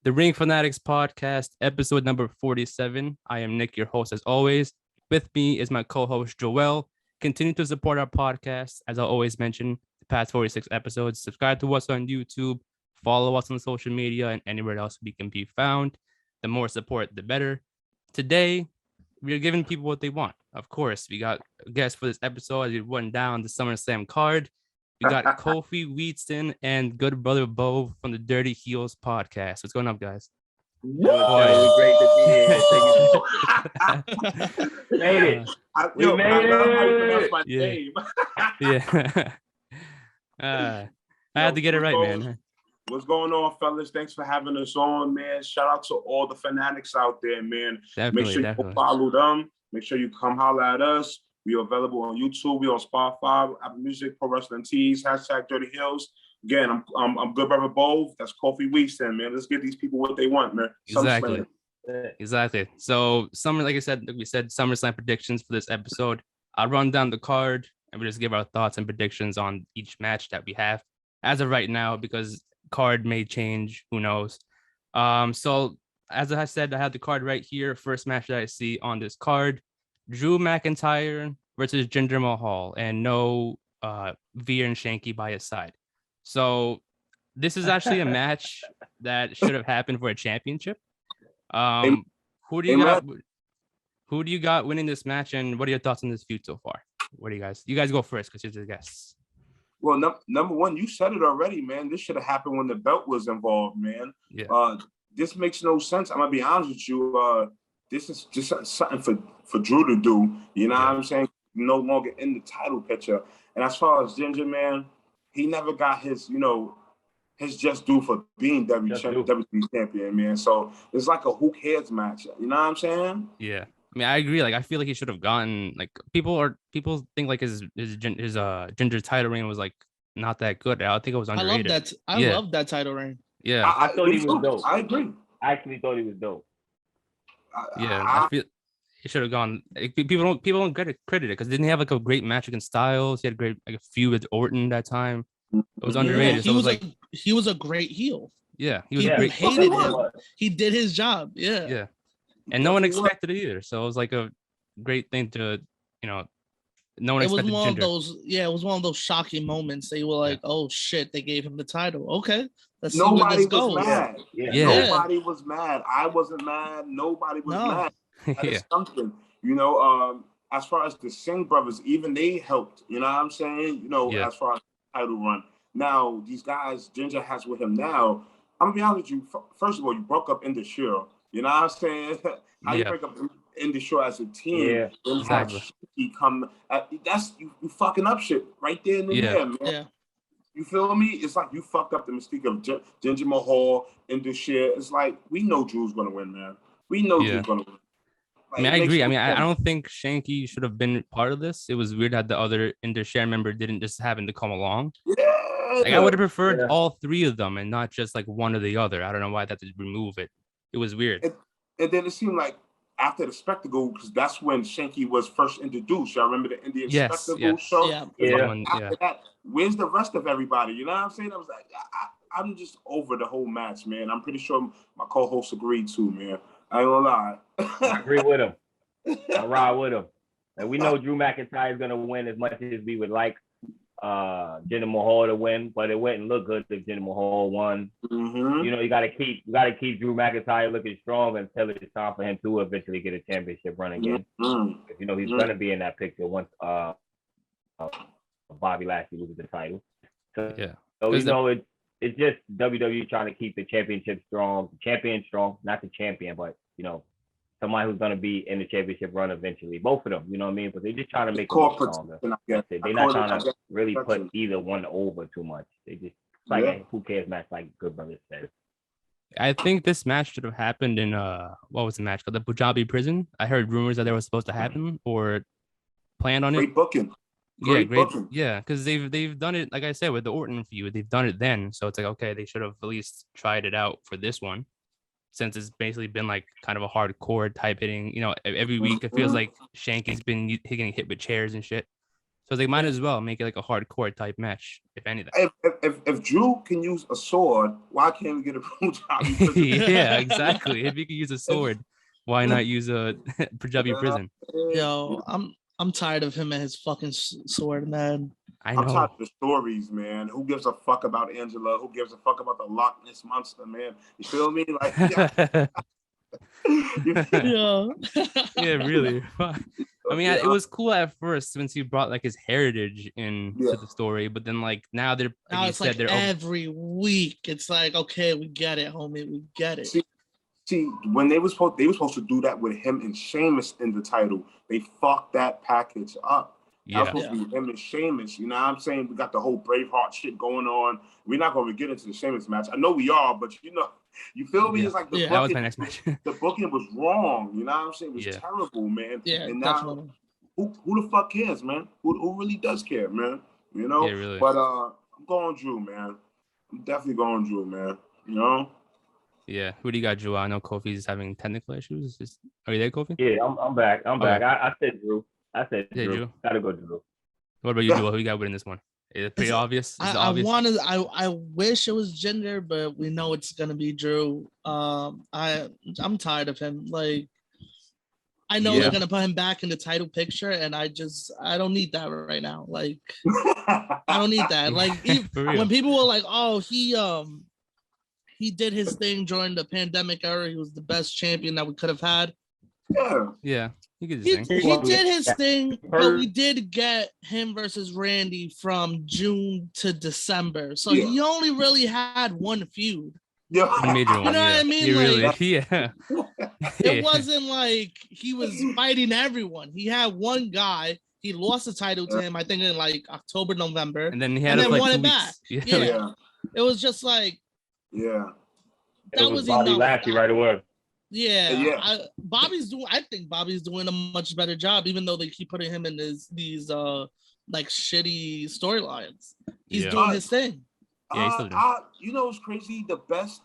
the Ring Fanatics Podcast, episode number 47. I am Nick, your host, as always. With me is my co-host, Joel. Continue to support our podcast. As I always mention, the past 46 episodes. Subscribe to us on YouTube. Follow us on social media and anywhere else we can be found. The more support, the better. Today, we're giving people what they want. Of course, we got a guest for this episode as we run down the SummerSlam card. We got Kofi Wheaton and good brother Bo from the Dirty Heelz Podcast. What's going on, guys? Boy, great to be here. Made it. We made it. My name. Yeah. I had to get it right, man. What's going on, fellas? Thanks for having us on, man. Shout out to all the fanatics out there, man. Make sure you follow them. Make sure you come holler at us. We are available on YouTube. We on Spotify, Apple Music, Pro Wrestling Tees, # Dirty Heelz. Again, I'm good brother Bo. That's Kofi Wheaton, man. Let's give these people what they want, man. Exactly. So, like we said, SummerSlam predictions for this episode. I'll run down the card and we just give our thoughts and predictions on each match that we have as of right now, because card may change. Who knows? So, as I said, I have the card right here. First match that I see on this card: Drew McIntyre versus Jinder Mahal, and no Veer and Shanky by his side. So this is actually a match that should have happened for a championship. Who do you got winning this match, and what are your thoughts on this feud so far? What do you guys go first, because you're the guests. Well, number one, you said it already, man. This should have happened when the belt was involved, man. Yeah. This makes no sense. I'm gonna be honest with you. This is just something for Drew to do. You know what I'm saying? No longer in the title picture. And as far as Ginger, man, he never got his just due for being WWE champion, man. So it's like a who cares match. You know what I'm saying? Yeah. I mean, I agree. Like, I feel like he should have gotten, like, people think like his Ginger title reign was like not that good. I think it was underrated. I love that title reign. Yeah. I thought he was dope. I agree. I actually thought he was dope. I feel he should have gone. People don't get credited because didn't he have like a great match against Styles? He had a feud with Orton that time. It was underrated. Yeah, so he was a great heel. Yeah, he was People great. hated him. He did his job. Yeah. And no one expected it either. So it was like a great thing to, no one expected. It was one Jinder. of those. Yeah, it was one of those shocking moments. They were like, "Oh shit!" They gave him the title. Okay, let's see where this goes. Mad. Yeah. Nobody was mad. I wasn't mad. Nobody was mad. That is something. As far as the Singh brothers, even they helped. You know what I'm saying? As far as the title run. Now these guys, Ginger has with him now. I'm gonna be honest with you. First of all, you broke up in the show. You know what I'm saying? How you break up in the show as a team? Yeah, exactly. That's you fucking up shit right there in the air, man. Yeah. You feel me? It's like you fucked up the mystique of Jinder Mahal in the shit. It's like we know Drew's gonna win, man. We know Drew's gonna win. Like, I mean, I agree. I mean, I don't think Shanky should have been part of this. It was weird that the other Share member didn't just happen to come along. Yeah. Like, I would have preferred all three of them and not just like one or the other. I don't know why they had to remove it. It was weird. And then it seemed like after the spectacle, because that's when Shanky was first introduced. Y'all remember the Indian spectacle show? After that, where's the rest of everybody? You know what I'm saying? I was like, I'm just over the whole match, man. I'm pretty sure my co-host agreed too, man. I ain't gonna lie. I agree with him. I ride with him. And we know Drew McIntyre is gonna win as much as we would like Jinder Mahal to win, but it wouldn't look good if Jinder Mahal won. Mm-hmm. You gotta keep Drew McIntyre looking strong until it's time for him to eventually get a championship run again. Mm-hmm. He's gonna be in that picture once Bobby Lashley loses the title. So it's just WWE trying to keep the championship strong, not the champion, but somebody who's gonna be in the championship run eventually. Both of them, you know what I mean? But they're just trying to make them stronger. They're not trying to really put either one over too much. They just like a who cares match, like Good Brother says. I think this match should have happened in what was the match called? The Punjabi prison. I heard rumors that they were supposed to happen or planned on it. Great booking. Great. Yeah, because they've done it, like I said, with the Orton feud. They've done it then, so it's like, okay, they should have at least tried it out for this one, since it's basically been like kind of a hardcore type hitting. Every week it feels like Shanky's been getting hit with chairs and shit. So they might as well make it like a hardcore type match, if anything. If Drew can use a sword, why can't we get a Punjabi prison? Yeah, exactly. If you can use a sword, why not use a Punjabi prison? Yo, I'm tired of him and his fucking sword, man. I'm tired of the stories, man. Who gives a fuck about Angela? Who gives a fuck about the Loch Ness Monster, man? You feel me? Like, yeah, really. I mean, it was cool at first since he brought like his heritage into the story, but then like now they're every week. It's like, okay, we get it, homie, we get it. See, when they were supposed to do that with him and Sheamus in the title, they fucked that package up. That was supposed to be him and Sheamus. You know what I'm saying? We got the whole Braveheart shit going on. We're not going to get into the Sheamus match. I know we are, but you feel me? It's like the booking, that was my next match. The booking was wrong. You know what I'm saying? It was terrible, man. Yeah, and now, who the fuck cares, man? Who really does care, man? You know? Yeah, really. But I'm going Drew, man. I'm definitely going Drew, man. You know? Yeah. Who do you got, Drew? I know Kofi's having technical issues. Are you there, Kofi? Yeah, I'm back. I'm back. I said Drew. Drew. Gotta go Drew. What about you, Drew? Who you got winning this one? Is it pretty obvious? I wish it was Jinder, but we know it's gonna be Drew. I'm tired of him. Like, I know they're gonna put him back in the title picture, and I don't need that right now. Like, I don't need that. Like, when people were like, "Oh, he did his thing during the pandemic era. He was the best champion that we could have had." Yeah. He did his thing, but we did get him versus Randy from June to December. So he only really had one feud. Yeah. Major one, you know what I mean? It wasn't like he was fighting everyone. He had one guy. He lost the title to him, I think, in like October, November. And then he had won it 2 back. weeks. Yeah. It was just like, that was Bobby Lashley right away. I think Bobby's doing a much better job, even though they keep putting him in these like shitty storylines. He's doing his thing. Yeah, he's still you know what's crazy? The best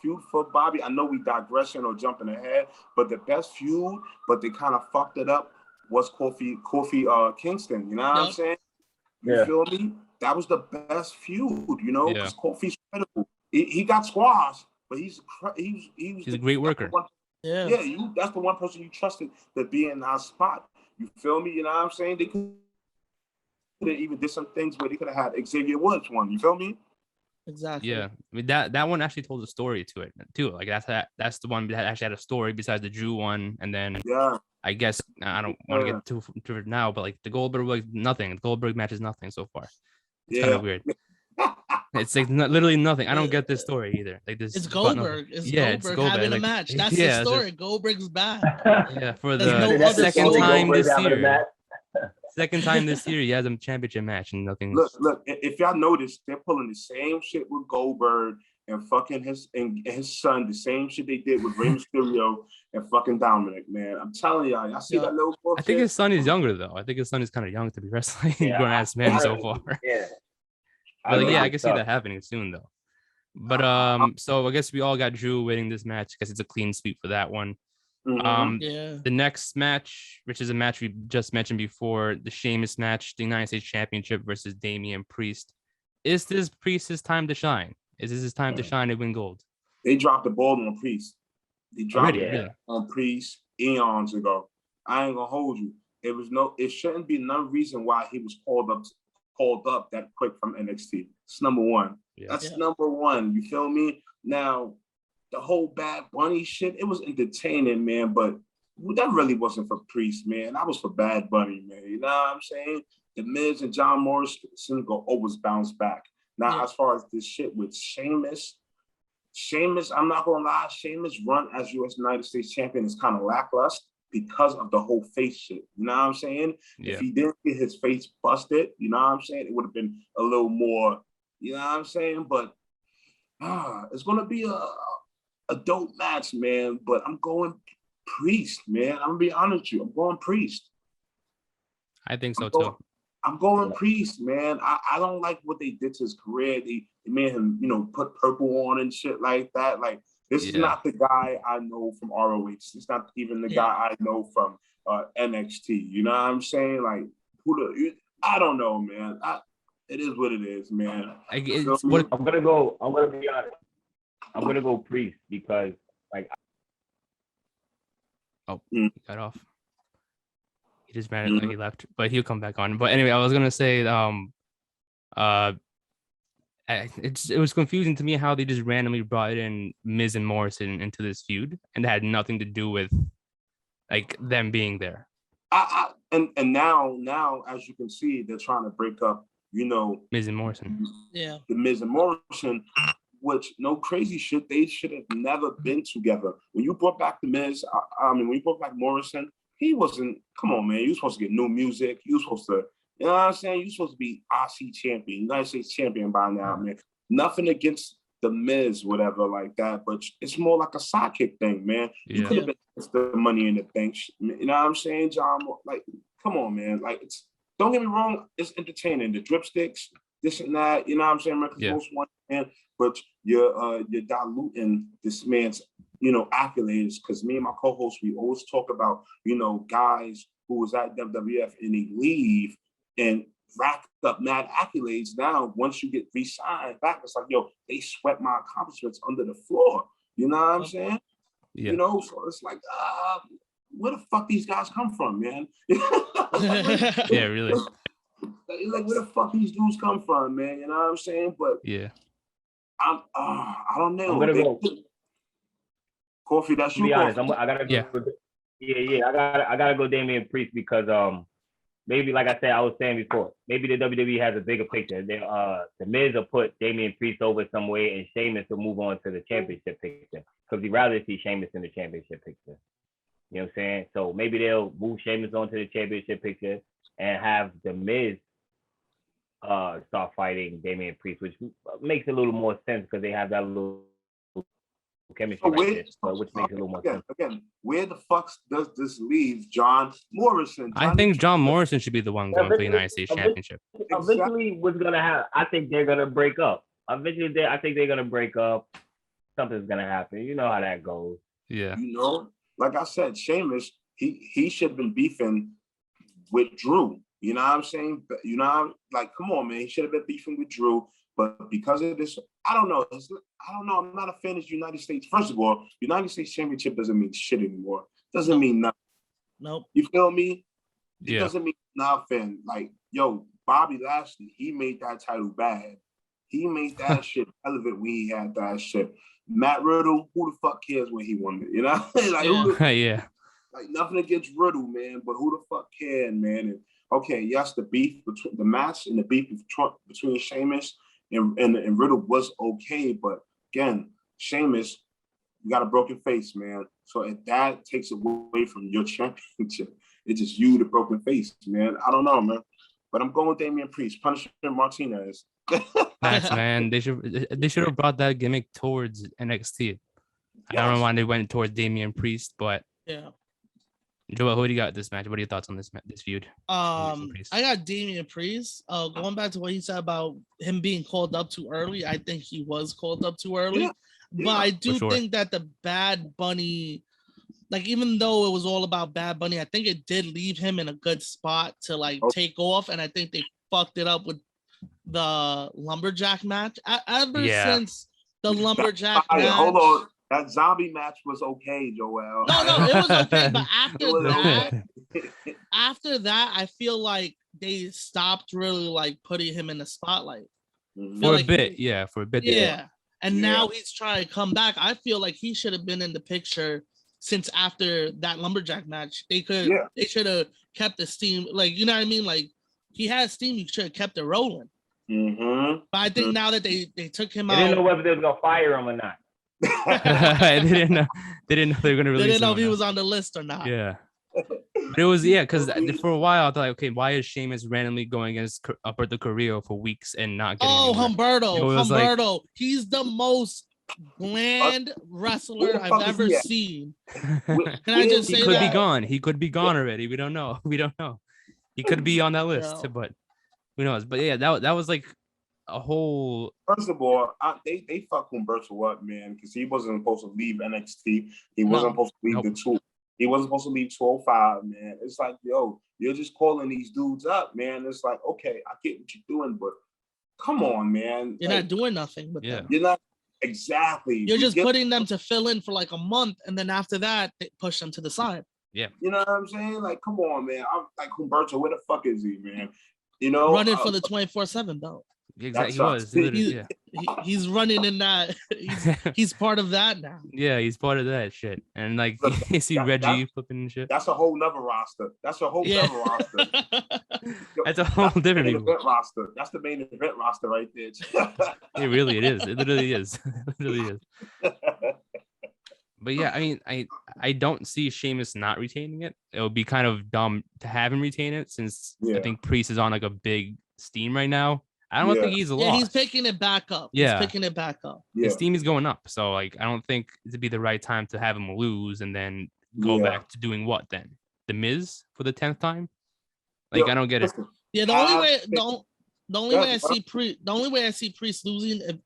feud for Bobby. I know we digressing or jumping ahead, but the best feud, but they kind of fucked it up, was Kofi Kingston. You know what I'm saying? You feel me? That was the best feud. You know, because Kofi's credible. He got squashed. But he's a great worker. That's the one person you trusted to be in our spot. You feel me? You know what I'm saying? They could have even did some things where they could have had Xavier Woods one. You feel me? Exactly. Yeah, I mean that one actually told a story to it too. Like that's the one that actually had a story besides the Drew one, and then I guess I don't want to get too into it now, but like the Goldberg was nothing. The Goldberg match is nothing so far. It's kind of weird. It's like literally nothing. I don't get this story either. Like this. It's Goldberg. It's Goldberg having a match. That's the story. Goldberg's back. Yeah, for the second time this year. Second time this year, he has a championship match and nothing. Look. If y'all notice, they're pulling the same shit with Goldberg and fucking his son. The same shit they did with Rey Mysterio and fucking Dominic. Man, I'm telling y'all see that little bullshit? I think his son is younger though. I think his son is kind of young to be wrestling grown-ass men so far. Yeah. But I can see that happening soon though. But so I guess we all got Drew winning this match because it's a clean sweep for that one. The next match, which is a match we just mentioned before, the Sheamus match, the United States Championship versus Damian Priest. Is this Priest's time to shine? Is this his time to shine and win gold? They dropped the ball on Priest. They dropped it on Priest eons ago. I ain't gonna hold you. It shouldn't be no reason why he was called up that quick from NXT. It's number one. That's number one. You feel me? Now, the whole Bad Bunny shit, it was entertaining, man, but that really wasn't for Priest, man. That was for Bad Bunny, man. You know what I'm saying? The Miz and John Morrison go always bounce back. Now, as far as this shit with Sheamus, I'm not gonna lie, Sheamus' run as U.S. United States champion is kind of lackluster because of the whole face shit. You know what I'm saying? If he didn't get his face busted, you know what I'm saying? It would have been a little more, you know what I'm saying? But it's going to be a dope match, man. But I'm going Priest, man. I'm going to be honest with you. I'm going Priest. I think so, too. I'm going Priest, man. I don't like what they did to his career. They made him, put purple on and shit like that. Like, this is not the guy I know from ROH. It's not even the guy I know from NXT. You know what I'm saying? Like, I don't know, man. It is what it is, man. I'm gonna go. I'm gonna be honest. I'm gonna go Priest because like. He got off. He just ran it, he left, but he'll come back on. But anyway, I was gonna say, it was confusing to me how they just randomly brought in Miz and Morrison into this feud, and it had nothing to do with like them being there. And now, as you can see, they're trying to break up, Miz and Morrison. Yeah, the Miz and Morrison, which no crazy shit. They should have never been together. When you brought back the Miz, when you brought back Morrison, he wasn't. Come on, man. You were supposed to get new music. You were supposed to. You know what I'm saying? You're supposed to be RC champion, United States champion by now, man. Nothing against the Miz, whatever, like that, but it's more like a sidekick thing, man. You could have been the Money in the Bank. You know what I'm saying, John? Like, come on, man. Like, don't get me wrong, it's entertaining. The dripsticks, this and that, you know what I'm saying? Most one man, but you're diluting this man's, accolades. Because me and my co-host, we always talk about, guys who was at WWF and they leave and rack up mad accolades. Now, once you get re-signed back, it's like, they swept my accomplishments under the floor. You know what I'm saying? Yeah. So it's like, where the fuck these guys come from, man? Yeah, really. Like, where the fuck these dudes come from, man? You know what I'm saying? But yeah, I don't know. I'm gonna go. Coffee, that's you. To be honest, I gotta go. Yeah. I gotta go Damian Priest because maybe, like I said, I was saying before, maybe the WWE has a bigger picture. The Miz will put Damian Priest over some way, and Sheamus will move on to the championship picture because we'd rather see Sheamus in the championship picture. You know what I'm saying? So maybe they'll move Sheamus on to the championship picture and have the Miz start fighting Damian Priest, which makes a little more sense because they have that little chemistry which makes a little more sense. Again, where the fuck does this leave John Morrison? I think John Morrison should be the one going for the United States Championship. Eventually, what's gonna happen? I think they're gonna break up. I think they're gonna break up. Something's gonna happen. You know how that goes. Yeah. Like I said, Sheamus, he should have been beefing with Drew. You know what I'm saying? Like, come on, man. He should have been beefing with Drew. But because of this, I don't know. I'm not a fan of the United States. First of all, United States Championship doesn't mean shit anymore. Doesn't mean nothing. Nope. You feel me? It Yeah. doesn't mean nothing. Like, Bobby Lashley, he made that title bad. He made that shit relevant when he had that shit. Matt Riddle, who the fuck cares when he won it? You know? Yeah. Like, nothing against Riddle, man, but who the fuck cares, man? And okay, yes, the beef between the match and the beef between Sheamus and Riddle was okay, but again, Sheamus, you got a broken face, man. So if that takes away from your championship, it's just you, the broken face, man. I don't know, man. But I'm going with Damian Priest, Punishment Martinez. Facts, man. They should have brought that gimmick towards NXT. I don't know why they went towards Damian Priest, but yeah. Joel, who do you got this match? What are your thoughts on this feud? I got Damian Priest. Going back to what he said about him being called up too early, I think he was called up too early. Yeah. But I do think that the Bad Bunny, like, even though it was all about Bad Bunny, I think it did leave him in a good spot to take off. And I think they fucked it up with the lumberjack match. Ever since the lumberjack match. Hold on. That zombie match was okay, Joel. No, it was okay. But after that, I feel like they stopped really putting him in the spotlight. For a bit. Yeah. And now he's trying to come back. I feel like he should have been in the picture since after that lumberjack match. They should have kept the steam. Like, you know what I mean? Like, he had steam. You should have kept it rolling. Mm-hmm. But I think now that they took him out. They didn't know whether they were going to fire him or not. They didn't know they were gonna release. They didn't know if he was on the list or not. Yeah, but it was because for a while I thought, okay, why is Sheamus randomly going against Alberto Carrillo for weeks and not getting? Humberto, he's the most bland wrestler I've ever seen. Can I just say that? He could be gone already. We don't know. He could be on that list, but who knows? But yeah, that was like a whole. First of all, they fucked Humberto up, man, because he wasn't supposed to leave NXT. He wasn't supposed to leave the tour. He wasn't supposed to leave 205, man. It's like, you You're just calling these dudes up, man. It's like, okay, I get what you're doing, but come on, man. You're not doing nothing with them. You're not exactly. You're just putting them to fill in for like a month, and then after that, they push them to the side. Yeah. You know what I'm saying? Like, come on, man. I'm like, Humberto, where the fuck is he, man? You know, running for the 24 7 belt. Exactly, he was. He's running in that. He's part of that now. Yeah, he's part of that shit. And like, you see Reggie flipping and shit. That's a whole nother roster. That's a whole nother roster. That's a whole different event roster. That's the main event roster right there. It is. It literally is. It literally is. But yeah, I mean, I don't see Sheamus not retaining it. It would be kind of dumb to have him retain it since I think Priest is on like a big steam right now. I don't think he's lost. Yeah, he's picking it back up. Yeah. He's picking it back up. Yeah. His steam is going up. So like, I don't think it'd be the right time to have him lose and then go back to doing what then? The Miz for the 10th time? Like, I don't get it. Yeah, the only way I see Priest losing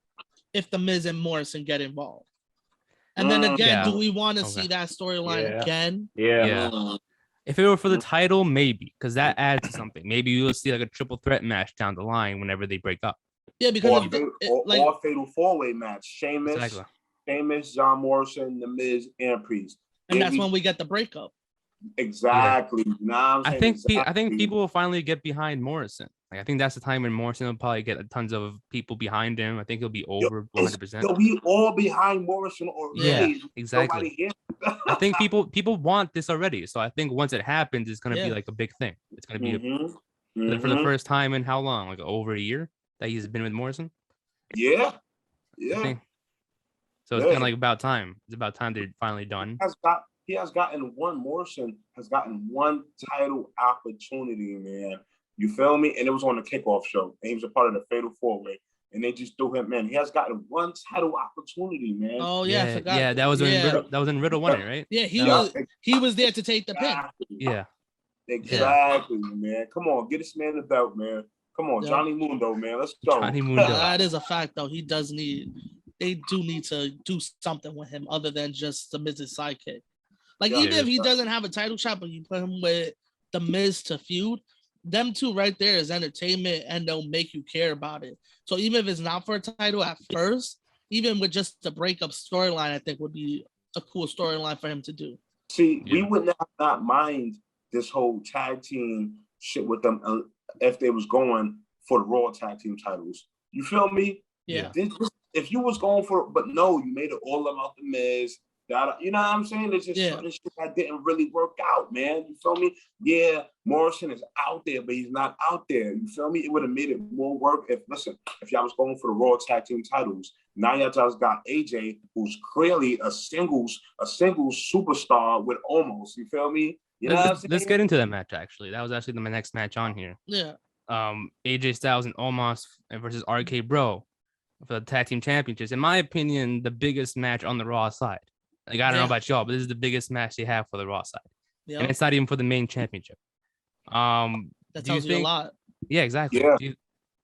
if the Miz and Morrison get involved. And then again, do we want to see that storyline again? Yeah. If it were for the title, maybe, because that adds to something. Maybe you'll see like a triple threat match down the line whenever they break up. Yeah, because or a fatal four-way match. Sheamus, John Morrison, The Miz, and Priest. And that's when we get the breakup. Exactly. Yeah. Nah, I think people will finally get behind Morrison. Like, I think that's the time when Morrison will probably get tons of people behind him. I think he'll be over 100%. We all behind Morrison already. Yeah, exactly. I think people want this already. So I think once it happens, it's gonna be like a big thing. It's gonna be for the first time in how long? Like over a year that he's been with Morrison. Yeah. So it's kind of like about time. It's about time they're finally done. Morrison has gotten one title opportunity, man. You feel me? And it was on the kickoff show. And he was a part of the Fatal 4-Way. And they just threw him in. He has gotten one title opportunity, man. Oh, yeah. I forgot. Yeah, that was when Riddle won it, right? Yeah, he was there to take the pin. Yeah. Exactly, man. Come on, get this man the belt, man. Come on, Johnny Mundo, man. Let's go. Johnny Mundo. That is a fact, though. They do need to do something with him other than just the Miz's sidekick. Like, even if he doesn't have a title shot, but you put him with the Miz to feud, them two right there is entertainment and they'll make you care about it. So even if it's not for a title at first, even with just the breakup storyline, I think would be a cool storyline for him to do. See, we would not mind this whole tag team shit with them if they was going for the Raw tag team titles. You feel me? Yeah. If you was going for, but no, you made it all about the Miz. You know what I'm saying? There's just certain shit that didn't really work out, man. You feel me? Yeah, Morrison is out there, but he's not out there. You feel me? It would have made it more work if y'all was going for the Raw tag team titles. Now y'all just got AJ, who's clearly a singles superstar with Omos. You feel me? You know what I'm saying? Let's get into that match, actually. That was actually my next match on here. Yeah. AJ Styles and Omos versus RK Bro for the tag team championships. In my opinion, the biggest match on the Raw side. Like, I don't know about y'all, but this is the biggest match they have for the Raw side. Yep. And it's not even for the main championship. That tells you a lot. Yeah, exactly. Yeah.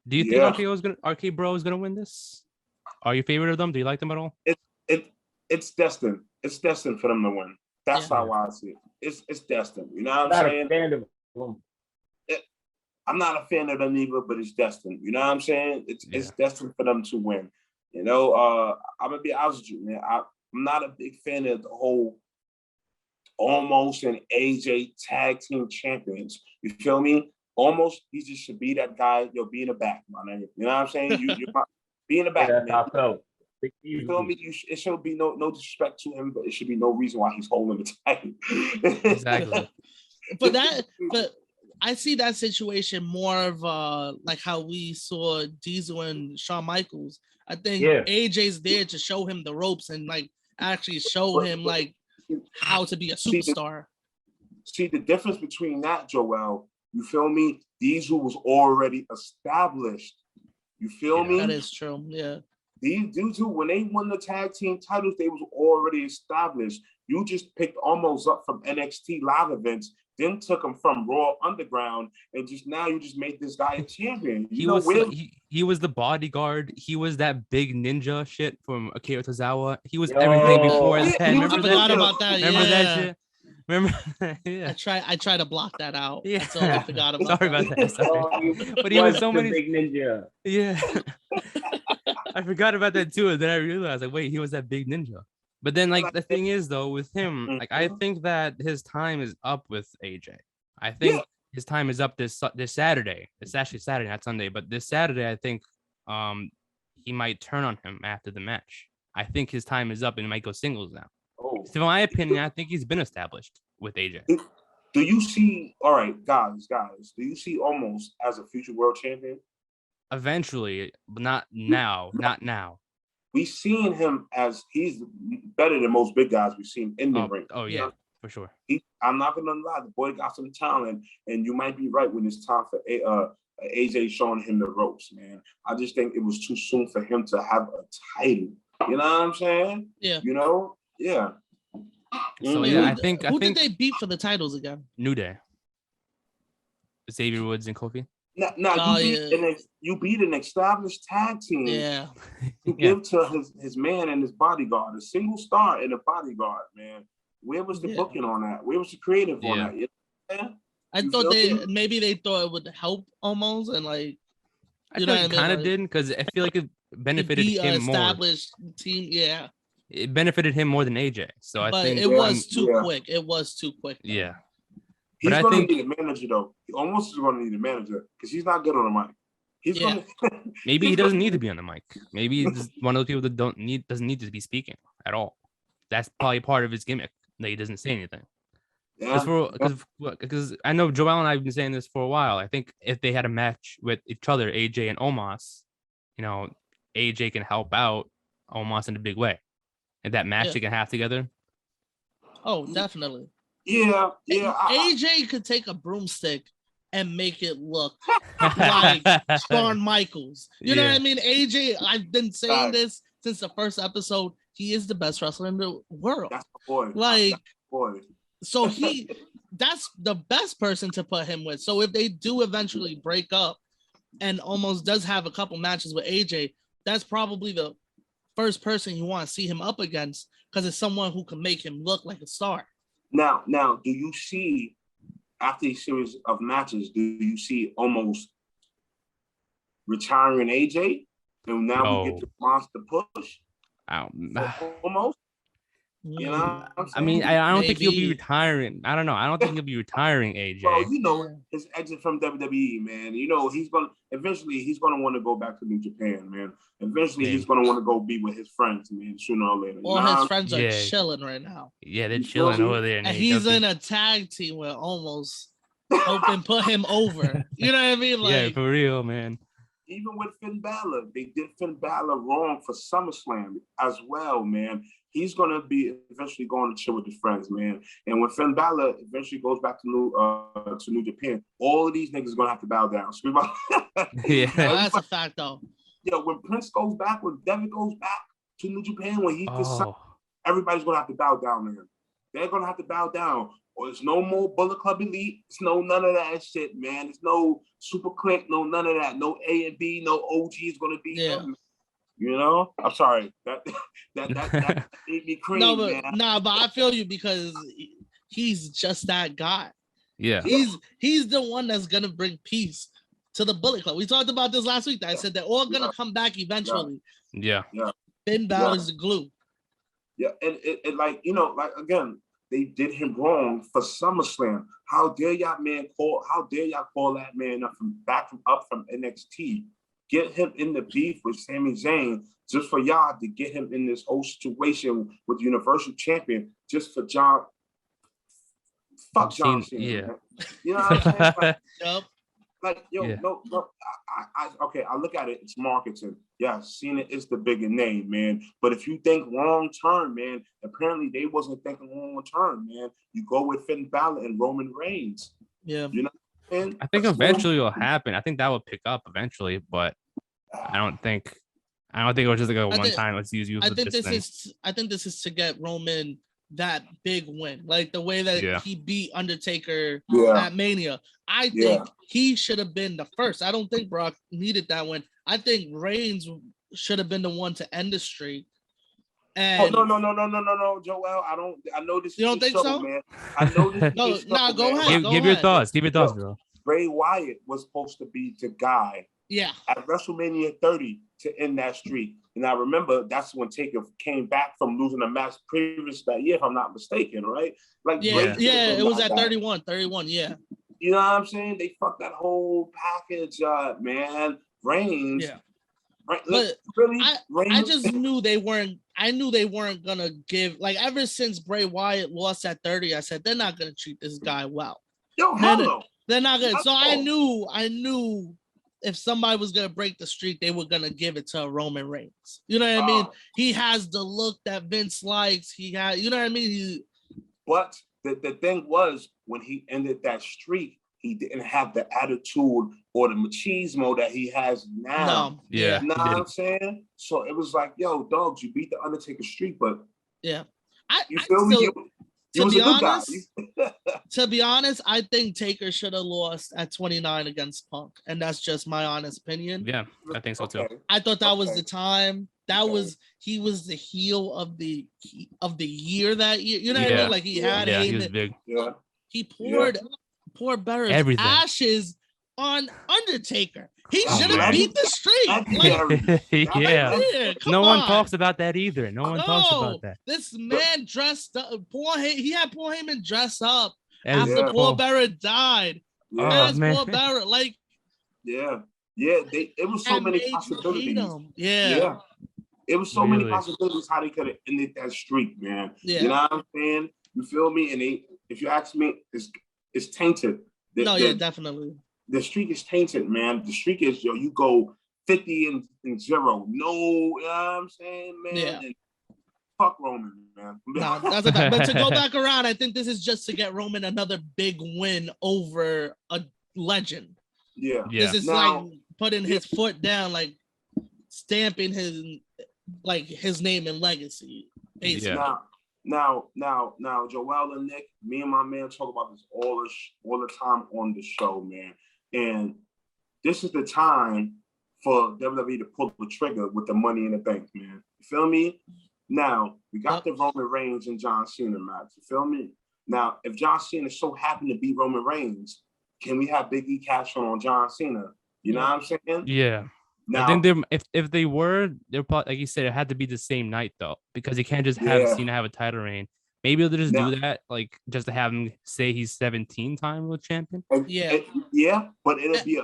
Do you think RK Bro is gonna win this? Are you favorite of them? Do you like them at all? It's destined. It's destined for them to win. That's how I see it. It's destined. You know what I'm saying? I'm not a fan of them either, but it's destined. You know what I'm saying? It's destined for them to win. You know, I'm gonna be honest with you, man. I'm not a big fan of the whole Omos and AJ tag team champions. You feel me? Omos, he just should be that guy. You'll be in the back, man. You know what I'm saying? You're be in the back, man. You feel me? It should be no disrespect to him, but it should be no reason why he's holding the title. Exactly. But I see that situation more of like how we saw Diesel and Shawn Michaels. I think AJ's there to show him the ropes and like actually show him like how to be a superstar. See the difference between that, Joel. You feel me? Diesel was already established. You feel me? That is true. Yeah. These dudes who, when they won the tag team titles, they was already established. You just picked Omos up from NXT live events, then took him from Raw Underground, and you just made this guy a champion. He was the bodyguard. He was that big ninja shit from Akira Tozawa. He was everything before that. Remember that shit? Remember? Yeah. I try to block that out. Yeah. I totally forgot about Sorry that. about that. Sorry. But he was so many big ninja. Yeah. I forgot about that too. And then I realized, like, wait, he was that big ninja. But then, like, the thing is, though, with him, like, I think that his time is up with AJ. I think his time is up this Saturday. It's actually Saturday, not Sunday. But this Saturday, I think he might turn on him after the match. I think his time is up and he might go singles now. Oh. So in my opinion, I think he's been established with AJ. Do you see, all right, guys, do you see Omos as a future world champion? Eventually, but not now. Not now. We've seen him as he's better than most big guys we've seen in the ring. Oh, yeah, for sure. I'm not going to lie. The boy got some talent, and you might be right when it's time for AJ showing him the ropes, man. I just think it was too soon for him to have a title. You know what I'm saying? Yeah. You know? Yeah. So, yeah, I think... Who did they beat for the titles again? New Day. Xavier Woods and Kofi. No, you beat an established tag team. Yeah. To give to his man and his bodyguard, a single star and a bodyguard, man. Where was the booking on that? Where was the creative on that? You know I thought maybe they thought it would help almost, and like I feel like it kind of did, because I feel like it benefited him more. Established team, yeah. It benefited him more than AJ. So I think it was too quick. It was too quick. Though. Yeah. He's going to need a manager, though. He almost is going to need a manager because he's not good on the mic. He's going to... Maybe he doesn't need to be on the mic. Maybe he's one of those people that doesn't need to be speaking at all. That's probably part of his gimmick, that he doesn't say anything. Because I know Joel and I have been saying this for a while. I think if they had a match with each other, AJ and Omos, you know, AJ can help out Omos in a big way. And that match they can have together. Oh, definitely. Yeah. AJ could take a broomstick and make it look like Shawn Michaels. You know what I mean? AJ, I've been saying this since the first episode. He is the best wrestler in the world. That's the boy. Like, boy. So that's the best person to put him with. So if they do eventually break up and Omos does have a couple matches with AJ, that's probably the first person you want to see him up against, because it's someone who can make him look like a star. Now, do you see, after a series of matches, do you see Omos retiring AJ? And now we get the monster push? Almost? You know I mean, I don't think he'll be retiring. I don't know. I don't think he'll be retiring AJ. Well, you know, his exit from WWE, man. You know, he's going to want to go back to New Japan, man. Eventually, he's going to want to go be with his friends, man, sooner or later. Well, his friends are chilling right now. Yeah, they're chilling over there. And he's in a tag team with Omos hoping put him over. You know what I mean? Like, yeah, for real, man. Even with Finn Balor, they did Finn Balor wrong for SummerSlam as well, man. He's going to be eventually going to chill with his friends, man. And when Finn Balor eventually goes back to New Japan, all of these niggas are going to have to bow down. Yeah, that's a fact, though. Yeah, when Prince goes back, when Devin goes back to New Japan, when he everybody's going to have to bow down, man. They're going to have to bow down. Or there's no more Bullet Club Elite. There's none of that shit, man. There's no Super Click, none of that. No A and B, no OG is going to be. Yeah. You know, I'm sorry. That made me cringe. But I feel you, because he's just that guy. Yeah, he's the one that's gonna bring peace to the Bullet Club. We talked about this last week. That I said they're all gonna come back eventually. Yeah. Finn Balor's the glue. Yeah, and it like, you know, like, again, they did him wrong for SummerSlam. How dare y'all call that man up from NXT? Get him in the beef with Sami Zayn just for y'all to get him in this whole situation with the Universal Champion just for John. Fuck John Cena. Yeah. You know what I'm saying? Like, no. I look at it. It's marketing. Yeah, Cena is the bigger name, man. But if you think long term, man, apparently they wasn't thinking long term, man. You go with Finn Balor and Roman Reigns. Yeah. You know. I think eventually it'll happen. I think that will pick up eventually, but I don't think it was just like a one time. Let's use you. I think this is to get Roman that big win, like the way that he beat Undertaker at Mania. I think he should have been the first. I don't think Brock needed that win. I think Reigns should have been the one to end the streak, And no, Joel. I know this. You don't think so, man? I know this. No, go ahead. Give your thoughts. Give your thoughts, bro. Bray Wyatt was supposed to be the guy. Yeah. At WrestleMania 30 to end that streak. And I remember that's when Taker came back from losing a match previous that year, if I'm not mistaken, right? Like, it was at 31, yeah. You know what I'm saying? They fucked that whole package up, man. Reigns. Yeah. But really, I just knew they weren't. I knew they weren't gonna give. Like, ever since Bray Wyatt lost at 30, I said they're not gonna treat this guy well. Yo, hell no. They're not gonna. So I knew if somebody was gonna break the streak, they were gonna give it to Roman Reigns. You know what I mean? He has the look that Vince likes. He had, you know what I mean? But the thing was, when he ended that streak, he didn't have the attitude or the machismo that he has now. No. Yeah. You know what I'm saying? So it was like, yo, dogs, you beat the Undertaker streak, but yeah. You feel me? To be honest, I think Taker should have lost at 29 against Punk, and that's just my honest opinion. Yeah, I think so too. I thought that was the time. He was the heel of the year that year. You know what I mean? Like, he had Heyman. He was big. Yeah. He poured Bearer's ashes on Undertaker. He should have beat the streak. No one talks about that either. No one talks about that. This man dressed up. He had Paul Heyman dress up after Paul Bearer died. Paul Bearer, like, it was so many possibilities. Yeah. It was so many possibilities how they could have ended that streak, man. Yeah. You know what I'm saying? You feel me? And if you ask me, it's tainted. Definitely. The streak is tainted, man. The streak is, you go 50 and 0. No, you know what I'm saying, man? Yeah. And fuck Roman, man. No, that's a fact. But to go back around, I think this is just to get Roman another big win over a legend. Yeah. This is like putting his foot down, like stamping his name and legacy, basically. Now, Joel and Nick, me and my man talk about this all the time on the show, man. And this is the time for WWE to pull the trigger with the Money in the Bank, man. You feel me? Now, we got the Roman Reigns and John Cena match. You feel me? Now, if John Cena so happened to beat Roman Reigns, can we have Big E cash on John Cena? You know what I'm saying? Yeah. Now, I think if they were, they're probably, like you said, it had to be the same night though, because you can't just have Cena have a title reign. Maybe they'll just do that, like just to have him say he's 17-time world champion. But it'd be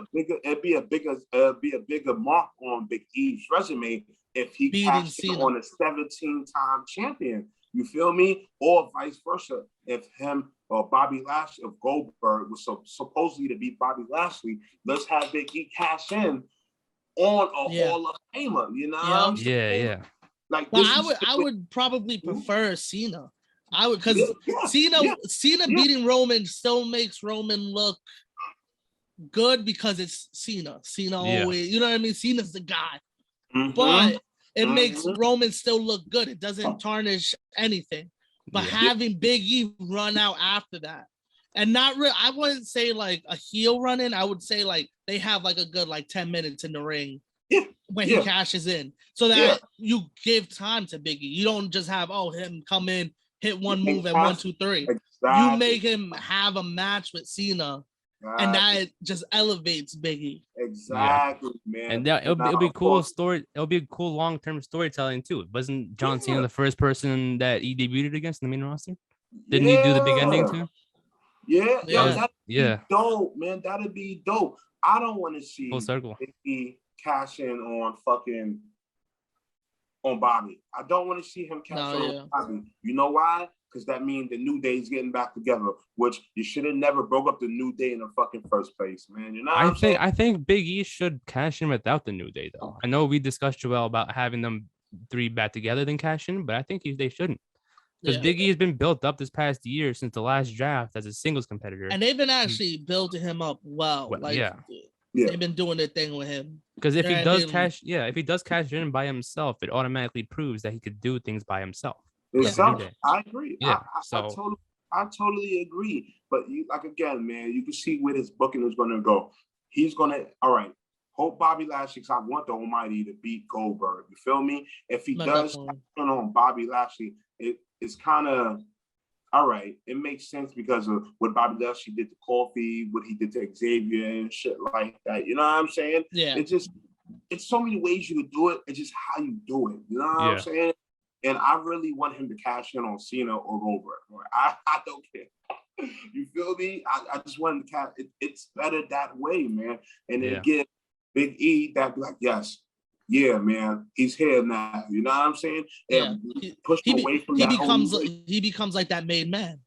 a bigger mark on Big E's resume if he cashed on a 17-time champion. You feel me? Or vice versa. If him or Bobby Lashley, if Goldberg was supposedly to beat Bobby Lashley, let's have Big E cash in on a Hall of Famer, you know? What I'm saying? Yeah. Like, I would probably prefer Cena. I would, because Cena beating Roman still makes Roman look good because it's Cena. Cena always, you know what I mean? Cena's the guy. But it makes Roman still look good. It doesn't tarnish anything. But having Big E run out after that, and I wouldn't say like a heel run-in. I would say like they have like a good 10 minutes in the ring when he cashes in, so that you give time to Big E. You don't just have him come in, hit one move at 1, 2, 3. Exactly. You make him have a match with Cena, and that just elevates Big E. Exactly, man. And it'll be cool story. It'll be a cool long-term storytelling too. Wasn't John Cena the first person that he debuted against in the main roster? Didn't he do the big ending too? That'd be dope, man. That'd be dope. I don't want to see full circle Big E cash in on Bobby. I don't want to see him cash in on Bobby. You know why? Because that means the New Day's getting back together, which you should have never broke up the New Day in the fucking first place, man. You know what I'm saying? I think Big E should cash in without the New Day though. I know we discussed Joel about having them 3 back together than cash in, but I think they shouldn't. Because Big E has been built up this past year since the last draft as a singles competitor. And they've been actually building him up well. They've been doing their thing with him. Because if he does cash in by himself, it automatically proves that he could do things by himself. I agree. Yeah, I totally agree. But again, man, you can see where this booking is going to go. He's going to, all right, hope Bobby Lashley, I want the Almighty to beat Goldberg. You feel me? If he does on on Bobby Lashley, it's kind of all right. It makes sense because of what Bobby Lashley did to Coffee, what he did to Xavier and shit like that. You know what I'm saying? Yeah. It's so many ways you could do it. It's just how you do it. You know what I'm saying? And I really want him to cash in on Cena or over. I don't care. You feel me? I just want him to cash. It's better that way, man. And then get Big E that be like, yes, yeah, man, he's here now. You know what I'm saying? And push him away from that. He becomes like that made man.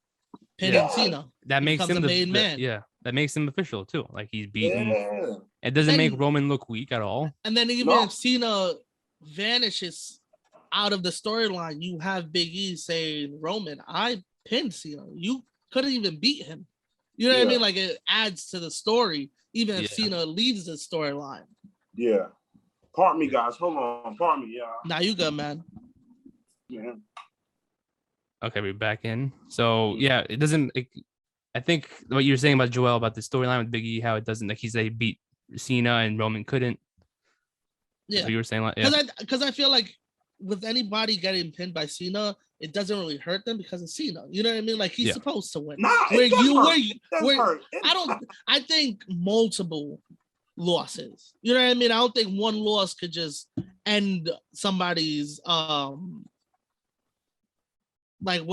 Pinning Cena. That makes him the main man. Yeah, that makes him official too. Like he's beaten. Yeah. It doesn't make Roman look weak at all. And then even if Cena vanishes out of the storyline, you have Big E saying, Roman, I pinned Cena. You couldn't even beat him. You know what I mean? Like it adds to the story, even if Cena leaves the storyline. Yeah. Pardon me, guys. Hold on. Pardon me, y'all. Nah, you good, man. Yeah. Okay, we're back in. So yeah, it doesn't. I think what you're saying about Joel about the storyline with Big E, how it doesn't, like he said, he beat Cena and Roman couldn't. Yeah, so you were saying like because I feel like with anybody getting pinned by Cena, it doesn't really hurt them because of Cena. You know what I mean? Like he's supposed to win. Nah, I think multiple losses. You know what I mean? I don't think one loss could just end somebody's like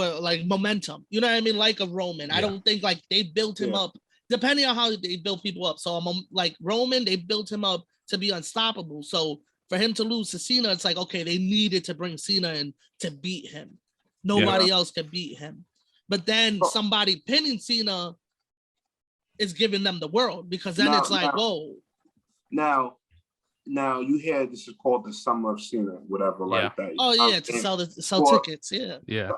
momentum. You know what I mean? Like a Roman. I don't think like they built him up, depending on how they build people up. So like Roman, they built him up to be unstoppable. So for him to lose to Cena, it's like, okay, they needed to bring Cena in to beat him. Nobody else could beat him. But then somebody pinning Cena is giving them the world, because then it's like, whoa. Now you had this is called the Summer of Cena, whatever, like that. Oh yeah, to sell tickets. Yeah.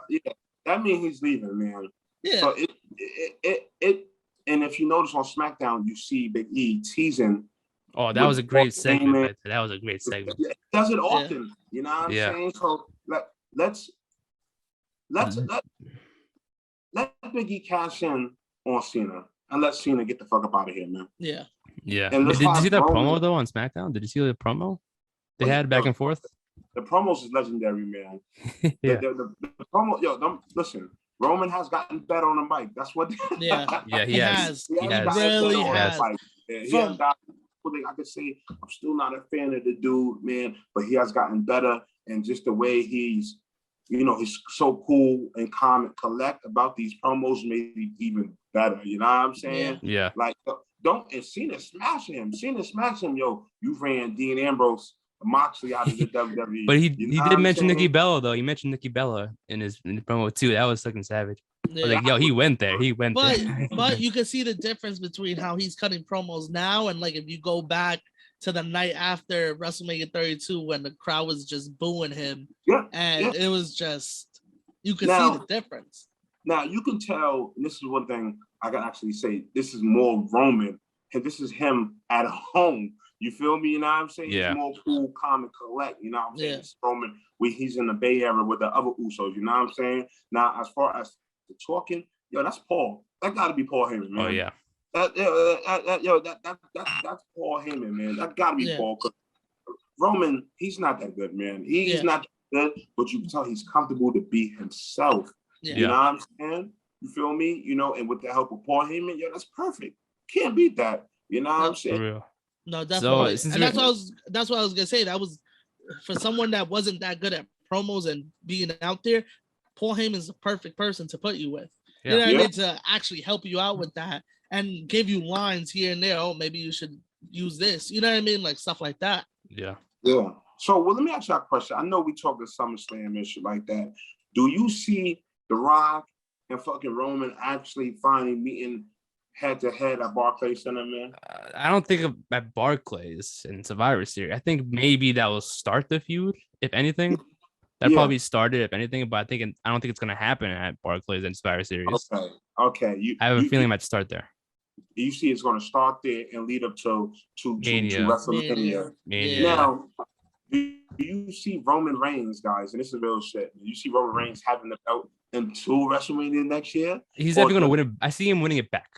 That means he's leaving, man. Yeah. So it and if you notice on SmackDown, you see Big E teasing. Oh, that was a great segment. That was a great segment. It does it often. You know what I'm saying? So let's let Big E cash in on Cena and let Cena get the fuck up out of here, man. Yeah. Yeah. Did you see that promo though on SmackDown? Did you see the promo they had back and forth? The promos is legendary, man. The promo, listen. Roman has gotten better on the mic. That's what. He has. He really has. I could say I'm still not a fan of the dude, man, but he has gotten better, and just the way he's so cool and calm and collect about these promos made it even better. You know what I'm saying? Yeah. Like and Cena smashing him. Yo, you ran Dean Ambrose, Moxley out of the WWE. But he did mention Nikki Bella though. He mentioned Nikki Bella in his promo too. That was fucking savage. Yeah. Like, yo, he went there. But you can see the difference between how he's cutting promos now and like if you go back to the night after WrestleMania 32 when the crowd was just booing him. It was just, you can see the difference. Now you can tell, and this is one thing I can actually say, this is more Roman, and this is him at home. You feel me? You know what I'm saying? Yeah. He's more cool, calm, and collect. You know what I'm saying? It's Roman, he's in the Bay Area with the other Usos. You know what I'm saying? Now, as far as the talking, that's Paul. That got to be Paul Heyman, man. Oh yeah. That's Paul Heyman, man. That got to be Paul. Roman, he's not that good, man. He's not that good, but you can tell he's comfortable to be himself. Yeah. You know what I'm saying? You feel me? And with the help of Paul Heyman, that's perfect. Can't beat that. You know what I'm saying? For real. No, definitely. So, and that's what I was gonna say. That was for someone that wasn't that good at promos and being out there. Paul Heyman's the perfect person to put you with. You know what I mean? To actually help you out with that and give you lines here and there. Oh, maybe you should use this. You know what I mean? Like stuff like that. Yeah. Yeah. So, let me ask you a question. I know we talked to SummerSlam and shit like that. Do you see The Rock and fucking Roman actually finally meeting head-to-head at Barclays Center, man? I don't think at Barclays in Survivor Series. I think maybe that will start the feud, if anything. That probably started, if anything, but I don't think it's going to happen at Barclays in Survivor Series. Okay. I have a feeling it might start there. You see it's going to start there and lead up to WrestleMania. Now, do you see Roman Reigns, guys, and this is real shit, you see Roman Reigns having the belt until WrestleMania next year? He's definitely going to win it. I see him winning it back.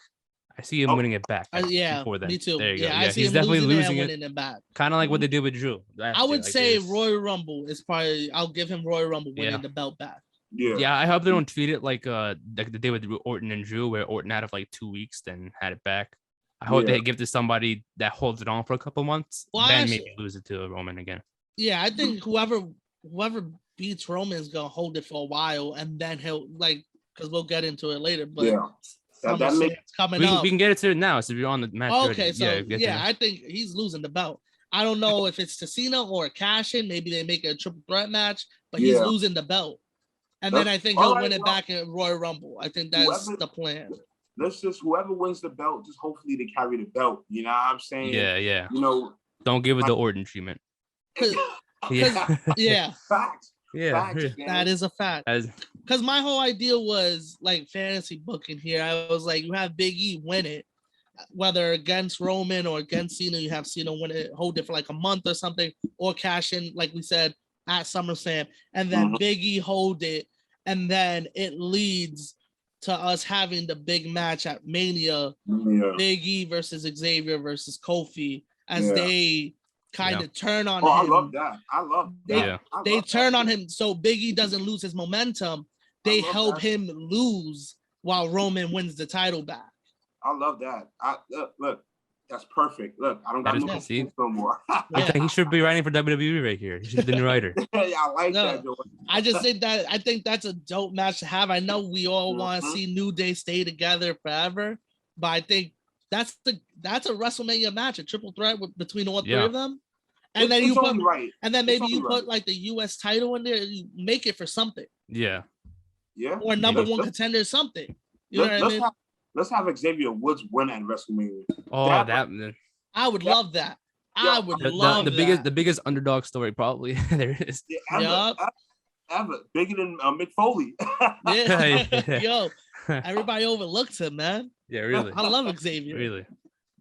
I see him winning it back. Before then. Me too. There you go. I see he's definitely losing it back. Kind of like what they did with Drew. I would say Royal Rumble is probably. I'll give him Royal Rumble winning the belt back. Yeah. I hope they don't treat it like the day with Orton and Drew, where Orton had it for like 2 weeks, then had it back. I hope they give it to somebody that holds it on for a couple months, then maybe lose it to Roman again. Yeah, I think whoever beats Roman is gonna hold it for a while, and then he'll because we'll get into it later. But that makes coming up. We can get it to it now. So if you're on the match, okay. So I think he's losing the belt. I don't know if it's to Cena or cash in. Maybe they make a triple threat match, but he's losing the belt, and then I think he'll win it back in Royal Rumble. I think that's the plan. Let's just whoever wins the belt, just hopefully they carry the belt. You know what I'm saying? Yeah. You know, don't give it the Orton treatment. Facts. Yeah, that is a fact. Because my whole idea was like fantasy booking here. I was like, you have Big E win it, whether against Roman or against Cena. You have Cena win it, hold it for like a month or something, or cash in, like we said, at SummerSlam, and then Big E hold it, and then it leads to us having the big match at Mania, Big E versus Xavier versus Kofi, as they kind of turn on him. I love that. I love that. They turn on him so Big E doesn't lose his momentum. They help him lose while Roman wins the title back. I love that. Look, that's perfect. Look, I don't got no more. He should be writing for WWE right here. He should be the new writer. I like that, Joe. I just think that that's a dope match to have. I know we all want to see New Day stay together forever, but I think that's a WrestleMania match, a triple threat between all three of them. And then you put and then maybe you put like the US title in there, you make it for something. Yeah. Or number one contender or something. You know what I mean? Let's have Xavier Woods win at WrestleMania. I would love that. I would love that. The biggest underdog story probably there is. Ever bigger than Mick Foley. Yo, everybody overlooks him, man. Yeah, really. I love Xavier. Really.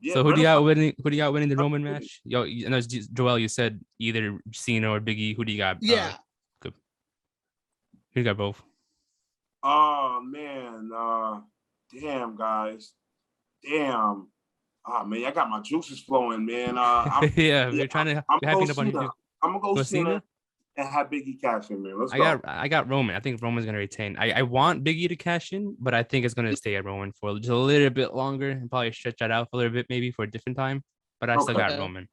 Yeah, so who do you got winning? Who do you got winning the Roman match? Yo, Joel, you said either Cena or Big E. Who do you got? Yeah. Good. Who you got both? Oh man, damn guys, damn. Oh man, I got my juices flowing, man. We're trying to. I'm gonna go Cena and have Big E cash in, man. Let's go. I got Roman. I think Roman's gonna retain. I want Big E to cash in, but I think it's gonna stay at Roman for just a little bit longer and probably stretch that out for a little bit, maybe for a different time. But I still got Roman.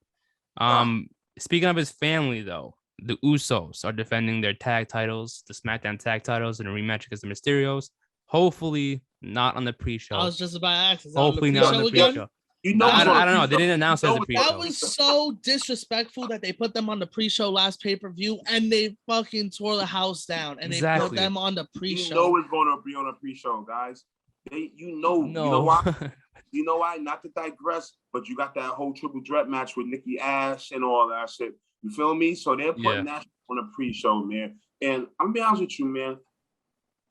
Speaking of his family, though, the Usos are defending their tag titles, the SmackDown tag titles, in a rematch against the Mysterios. Hopefully, not on the pre-show. I was just about to ask. Hopefully, not on the pre-show. You know, I don't know. They didn't announce it as a pre-show. That was so disrespectful that they put them on the pre-show last pay-per-view and they fucking tore the house down and they put them on the pre-show. You know it's going to be on a pre-show, guys. You know why? You know why? Not to digress, but you got that whole triple threat match with Nikki Ash and all that shit. You feel me? So they're putting that on a pre-show, man. And I'm gonna be honest with you, man.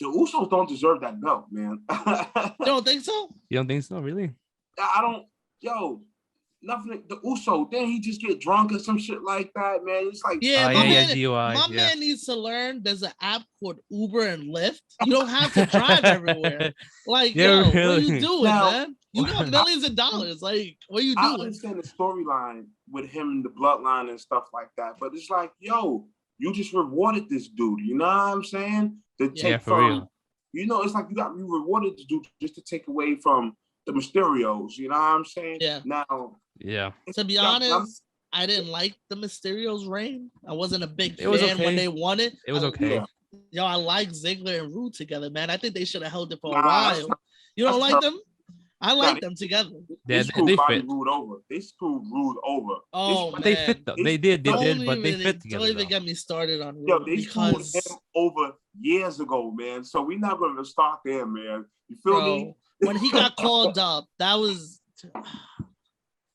The Usos don't deserve that belt, man. You don't think so? You don't think so? Really? I don't. Yo, nothing. The Uso, then he just get drunk or some shit like that, man. It's like, my man needs to learn. There's an app called Uber and Lyft. You don't have to drive everywhere. Like, what are you doing, man? You got millions of dollars. Like, what are you doing? I understand the storyline with him and the bloodline and stuff like that, but it's like, yo, you just rewarded this dude. You know what I'm saying? To take from, real. You know, it's like you rewarded this dude just to take away from the Mysterios, you know what I'm saying? Yeah. Now, to be honest, I didn't like the Mysterios' reign. I wasn't a big fan when they won it. It was okay. Yo, I like Ziggler and Rude together, man. I think they should have held it for a while. You don't like them? I like them together. They fit. Rude over. They screwed Rude over. Oh, man. They fit though. They did, but they fit together. Don't even get me started on Rude. Yo, they screwed him over years ago, man. So we're not going to start there, man. You feel me? When he got called up, that was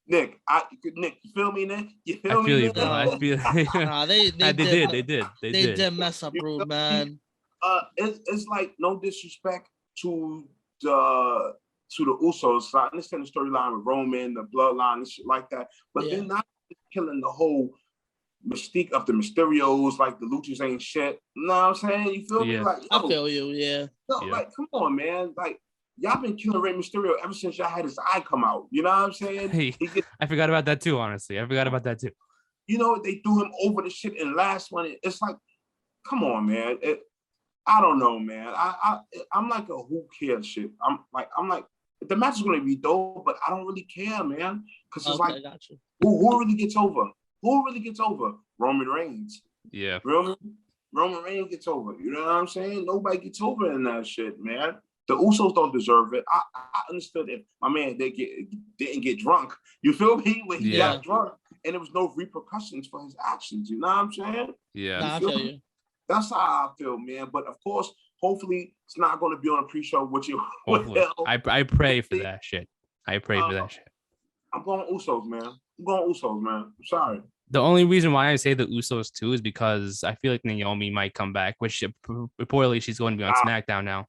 Nick, you feel me, Nick? You feel me? You, bro. I feel they did. They did mess up, Rude, man. It's like no disrespect to the Usos. So I understand the storyline with Roman, the bloodline, and shit like that, but they're not killing the whole mystique of the Mysterios, like the Luchas ain't shit. You know what I'm saying? You feel me? Like, I feel you, like, come on, man. Like, y'all been killing Rey Mysterio ever since y'all had his eye come out. You know what I'm saying? Hey, I forgot about that too, honestly. I forgot about that too. You know, they threw him over the shit in the last one. It's like, come on, man. I don't know, man. I'm like a who cares shit. I'm like, the match is gonna be dope, but I don't really care, man. Because it's like, who really gets over? Who really gets over? Roman Reigns. Yeah. Roman Reigns gets over. You know what I'm saying? Nobody gets over in that shit, man. The Usos don't deserve it. I understood if my man didn't get drunk. You feel me? When he got drunk, and there was no repercussions for his actions. You know what I'm saying? Yeah. I feel you. That's how I feel, man. But of course, hopefully, it's not going to be on a pre-show with you. I pray for that shit. I pray for that shit. I'm going Usos, man. I'm sorry. The only reason why I say the Usos too is because I feel like Naomi might come back, which reportedly she's going to be on SmackDown now.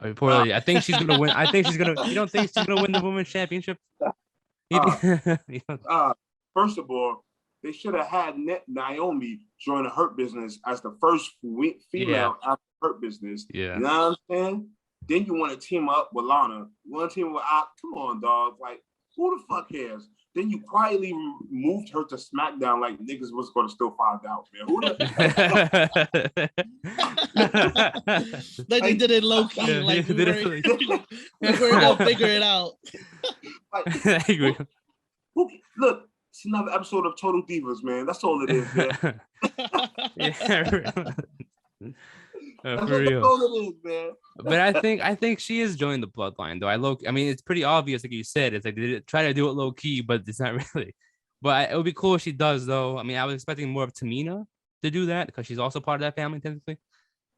Reportedly, I think she's going to win. I think she's going to. You don't think she's going to win the Women's Championship? First of all, they should have had Naomi join the Hurt Business as the first female out of the Hurt Business. Yeah. You know what I'm saying? Then you want to team up with Lana. You want to team with come on, dog. Like, who the fuck cares? Then you quietly moved her to SmackDown like niggas was going to still find out, man. Who the like they did it low key. Yeah, like we we're going to figure it out. Look, it's another episode of Total Divas, man. That's all it is, man. For real. That's all it is, man. But I think she is joining the bloodline, though. I mean, it's pretty obvious, like you said. It's like they try to do it low key, but it's not really. But it would be cool if she does, though. I mean, I was expecting more of Tamina to do that because she's also part of that family, technically.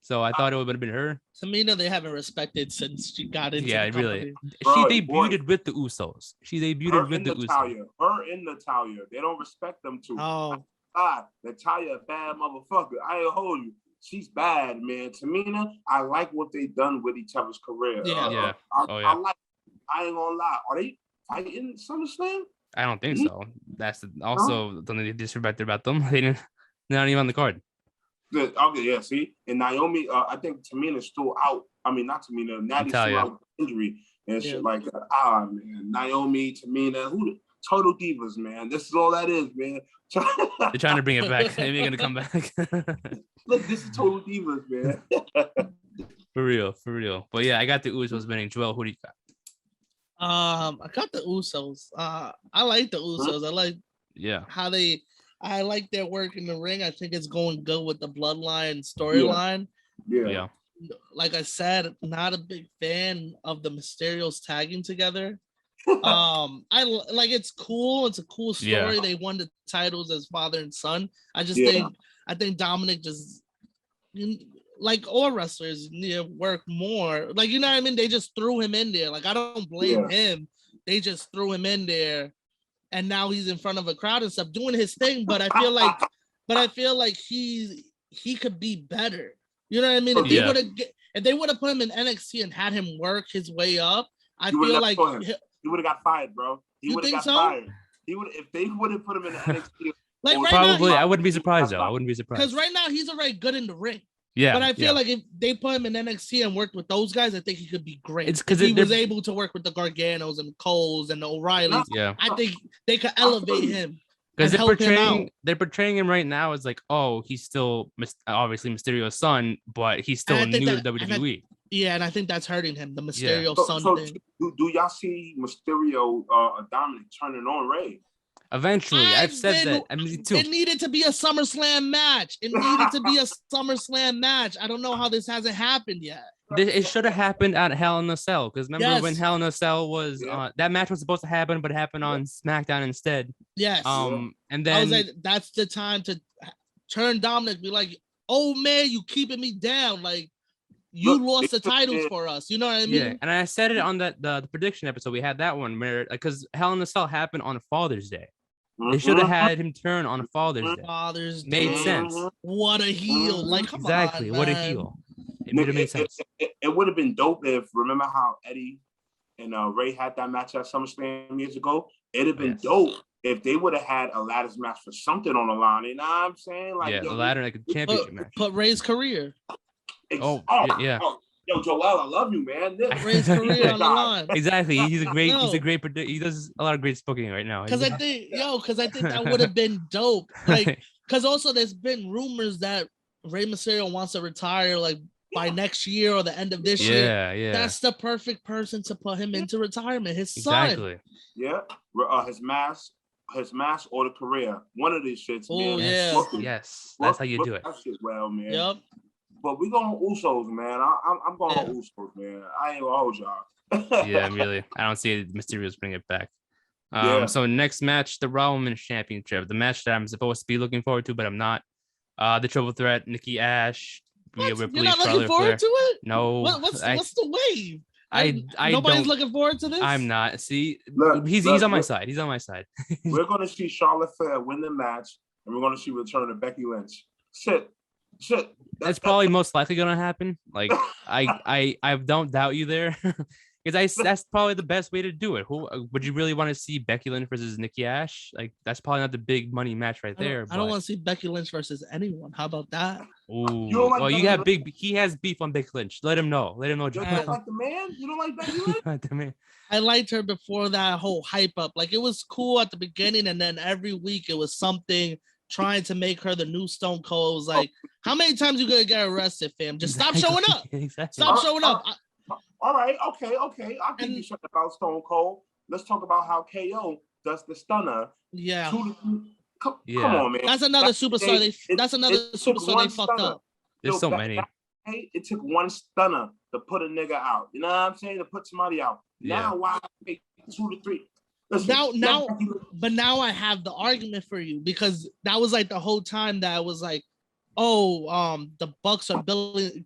So I thought it would have been her. Tamina, they haven't respected since she got into the really. She debuted with the Usos. She debuted with the Usos. Her and Natalya. They don't respect them too. Oh. Natalya, a bad motherfucker. I ain't hold you. She's bad, man. Tamina, I like what they done with each other's career. Yeah. I ain't gonna lie. Are they fighting SummerSlam? I don't think so. That's also something they disrespected about them. They're not even on the card. Okay, yeah, see? And Naomi, I think Tamina's still out. I mean, not Tamina, Natty's still out with injury and shit like that. Man. Naomi, Tamina, Total Divas, man. This is all that is, man. They're trying to bring it back. Maybe they're gonna come back. Look, this is Total Divas, man. For real. But yeah, I got the Usos winning. Joel, who do you got? I got the Usos. I like the Usos. I like how I like their work in the ring. I think it's going good with the bloodline storyline. Yeah. Like I said, not a big fan of the Mysterios tagging together. I like it's cool. It's a cool story. Yeah. They won the titles as father and son. I think Dominic just like all wrestlers need to work more. Like, you know what I mean? They just threw him in there. Like, I don't blame him. They just threw him in there, and now he's in front of a crowd and stuff doing his thing. But I feel like he could be better. You know what I mean? If they would have put him in NXT and had him work his way up, I feel like he would have got fired, bro. He would have got fired. He would if they would have put him in the NXT. Like right probably, now, I wouldn't be surprised though. I wouldn't be surprised because right now he's already good in the ring. Yeah, but I feel like if they put him in NXT and worked with those guys, I think he could be great. It's because he was able to work with the Garganos and Coles and the O'Reillys. Yeah, I think they could elevate him. Because they're portraying him right now as like, oh, he's still obviously Mysterio's son, but he's still new to WWE. And I think that's hurting him, the Mysterio son thing. Do y'all see Mysterio Dominic turning on Ray? Eventually, I've said that. I mean, too. It needed to be a SummerSlam match. It needed to be a SummerSlam match. I don't know how this hasn't happened yet. It should have happened at Hell in a Cell, because remember when Hell in a Cell was that match was supposed to happen, but it happened on SmackDown instead. Yes. And then I was like, that's the time to turn Dominic, be like, oh man, you keeping me down, like you lost the titles for us. You know what I mean? Yeah, and I said it on the prediction episode. We had that one where because Hell in a Cell happened on Father's Day. They should have had him turn on Father's Day. Made sense. What a heel! Like, come on, what a heel. It would have made sense. It would have been dope if, remember how Eddie and Ray had that match at SummerSlam years ago? It'd have been dope if they would have had a ladders match for something on the line. You know what I'm saying? Like, the ladder, like a championship match. But Ray's career. Yo, Joel, I love you, man. Ray's career on the line. Exactly. He's a great he does a lot of great booking right now. Because I think that would have been dope. Like, because also there's been rumors that Rey Mysterio wants to retire like by next year or the end of this year. Yeah. That's the perfect person to put him into retirement. His son. Exactly. Yeah. His mask or the career. One of these shits, man. Yeah. Yes. That's how you do it. That shit well, man. Yep. But we going Usos, man. I'm going Usos, man. I ain't gonna hold y'all. Yeah, really. I don't see Mysterio's bring it back. So next match, the Raw Women's Championship, the match that I'm supposed to be looking forward to, but I'm not. The triple threat, Nikki Ash. You're not looking forward to it? No. What's the wave? Nobody's looking forward to this. I'm not. See, he's on my side. He's on my side. We're gonna see Charlotte Flair win the match, and we're gonna see return of Becky Lynch. Shit. That's probably most likely gonna happen. Like I don't doubt you there. Because that's probably the best way to do it. Who would you really want to see Becky Lynch versus Nikki Ash? Like that's probably not the big money match right there. I don't want to see Becky Lynch versus anyone. How about that? Ooh, you got big. He has beef on Becky Lynch. Let him know. You don't like the man? You don't like Becky Lynch? The man. I liked her before that whole hype up. Like it was cool at the beginning, and then every week it was something trying to make her the new Stone Cold. It was like, how many times you gonna get arrested, fam? Just stop showing up. Exactly. Stop showing up. All right, okay. I'll give you something about Stone Cold. Let's talk about how KO does the stunner. Yeah. Come on, man. That's another superstar. They fucked up. There's so many. It took one stunner to put a nigga out. You know what I'm saying? To put somebody out. Yeah. Now why make 2 to 3? Listen, now I have the argument for you, because that was like the whole time that I was like, the Bucks are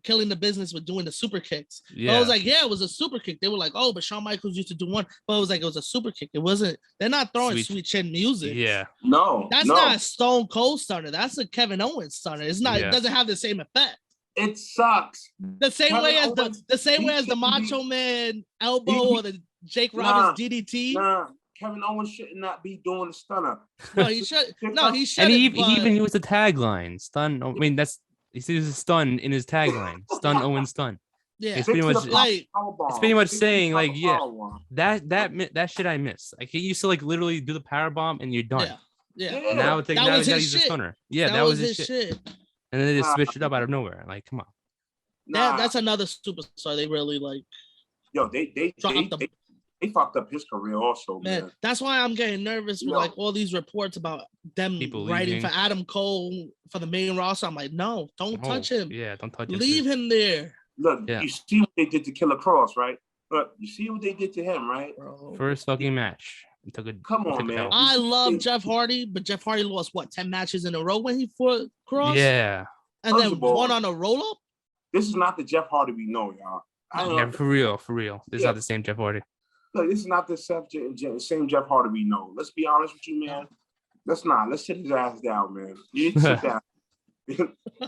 killing the business with doing the super kicks. Yeah. I was like, it was a super kick. They were like, but Shawn Michaels used to do one, but it was a super kick. It wasn't. They're not throwing sweet chin music. Yeah. No. That's not a Stone Cold stunner. That's a Kevin Owens stunner. It's not. Yeah. It doesn't have the same effect. It sucks. The same way as the Macho Man elbow or the Jake Roberts DDT. Nah. Kevin Owens should not be doing the stunner. No, he should. He should. And he even used the tagline "stun." I mean, he says a stun in his tagline. Stun Owens stun. Yeah, it's pretty much saying like, that shit I miss. Like he used to like literally do the power bomb and you're done. Yeah. Now it's like he's a stunner. Yeah, that was his shit. And then they just switched it up out of nowhere. Like, come on. That's another superstar. They really like. Yo, they fucked up his career also, man. That's why I'm getting nervous with like all these reports about them writing for Adam Cole for the main roster. I'm like, no, don't touch him. Yeah, don't touch him. Leave him there. Look, you see what they did to Killer Cross, right? Look, you see what they did to him, right? Bro. First fucking match. Come on, man. I love Jeff Hardy, but Jeff Hardy lost 10 matches in a row when he fought Cross? Yeah. And then one on a roll-up? This is not the Jeff Hardy we know, y'all. Yeah, for real. This is not the same Jeff Hardy. Look, this is not the same Jeff Hardy we know. Let's be honest with you, man. Let's sit his ass down, man. You need to sit down.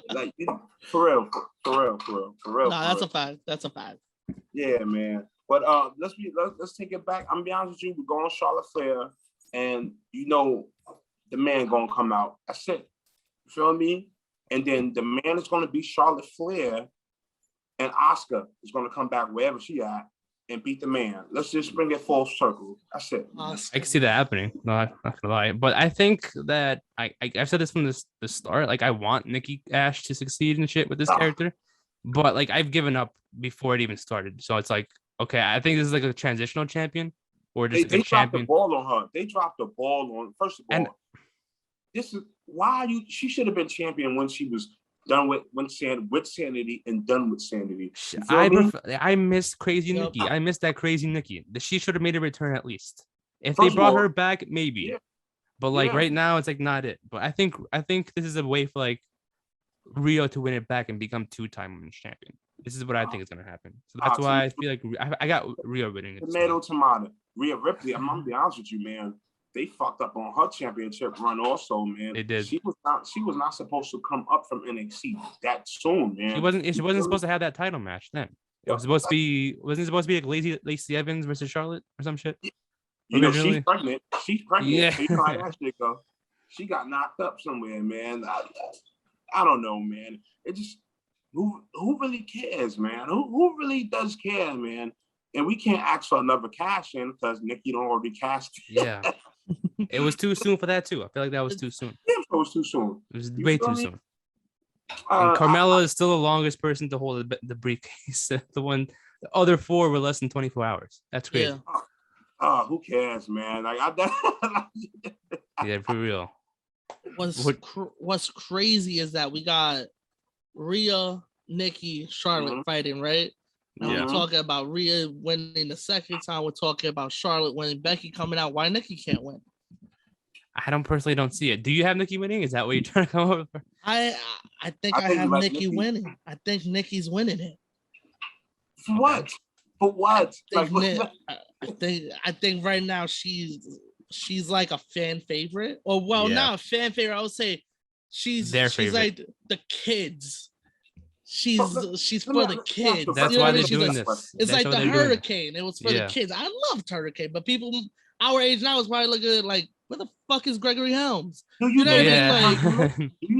Like, for real. No, that's a fact. That's a fact. Yeah, man. But let's take it back. I'm gonna be honest with you. We're going Charlotte Flair, and the man gonna come out. That's it. You feel me? And then the man is gonna be Charlotte Flair, and Asuka is gonna come back wherever she at and beat the man. Let's just bring it full circle. That's it. I can see that happening. No, I'm not gonna lie. But I think that I've said this from the start. Like, I want Nikki Ash to succeed and shit with this character, but like I've given up before it even started. So it's like, okay, I think this is like a transitional champion, or just they a champion. Dropped the ball on her. They dropped the ball on. First of all, this is why she should have been champion when she was done with Sanity and done with Sanity. I miss Crazy Nikki. I miss that Crazy Nikki. She should have made a return at least. If they brought her back, maybe. Yeah. But like right now, it's like not it. But I think this is a way for like Rio to win it back and become 2-time women's champion. This is what I think is gonna happen. So that's why I feel like I got Rio winning it. Tomato. Rhea Ripley. I'm gonna be honest with you, man. They fucked up on her championship run also, man. They did. She was not supposed to come up from NXT that soon, man. She wasn't supposed to have that title match then. It was supposed to be like Lacey Evans versus Charlotte or some shit. She's pregnant. Yeah. So you know how that shit go. She got knocked up somewhere, man. I don't know, man. It just who really cares, man? Who really does care, man? And we can't ask for another cash in because Nikki don't already cashed. Yeah. It was too soon for that too. I feel like that was too soon. Yeah, it was too soon. It was way too soon. And Carmella is still the longest person to hold the briefcase. The other 4 were less than 24 hours. That's crazy. Yeah. Who cares, man? Yeah, for real. What's crazy is that we got Rhea, Nikki, Charlotte fighting, right? Now we're talking about Rhea winning the second time. We're talking about Charlotte winning, Becky coming out. Why Nikki can't win? I personally don't see it. Do you have Nikki winning? Is that what you're trying to come up with? I think I have Nikki winning. I think Nikki's winning it. For what? For what? I think right now she's like a fan favorite. Or not a fan favorite. I would say she's like the kids. She's for the kids. That's why they're doing this. It's like the Hurricane. It was for the kids. I loved Hurricane, but people our age now is probably looking at like, where the fuck is Gregory Helms? Do you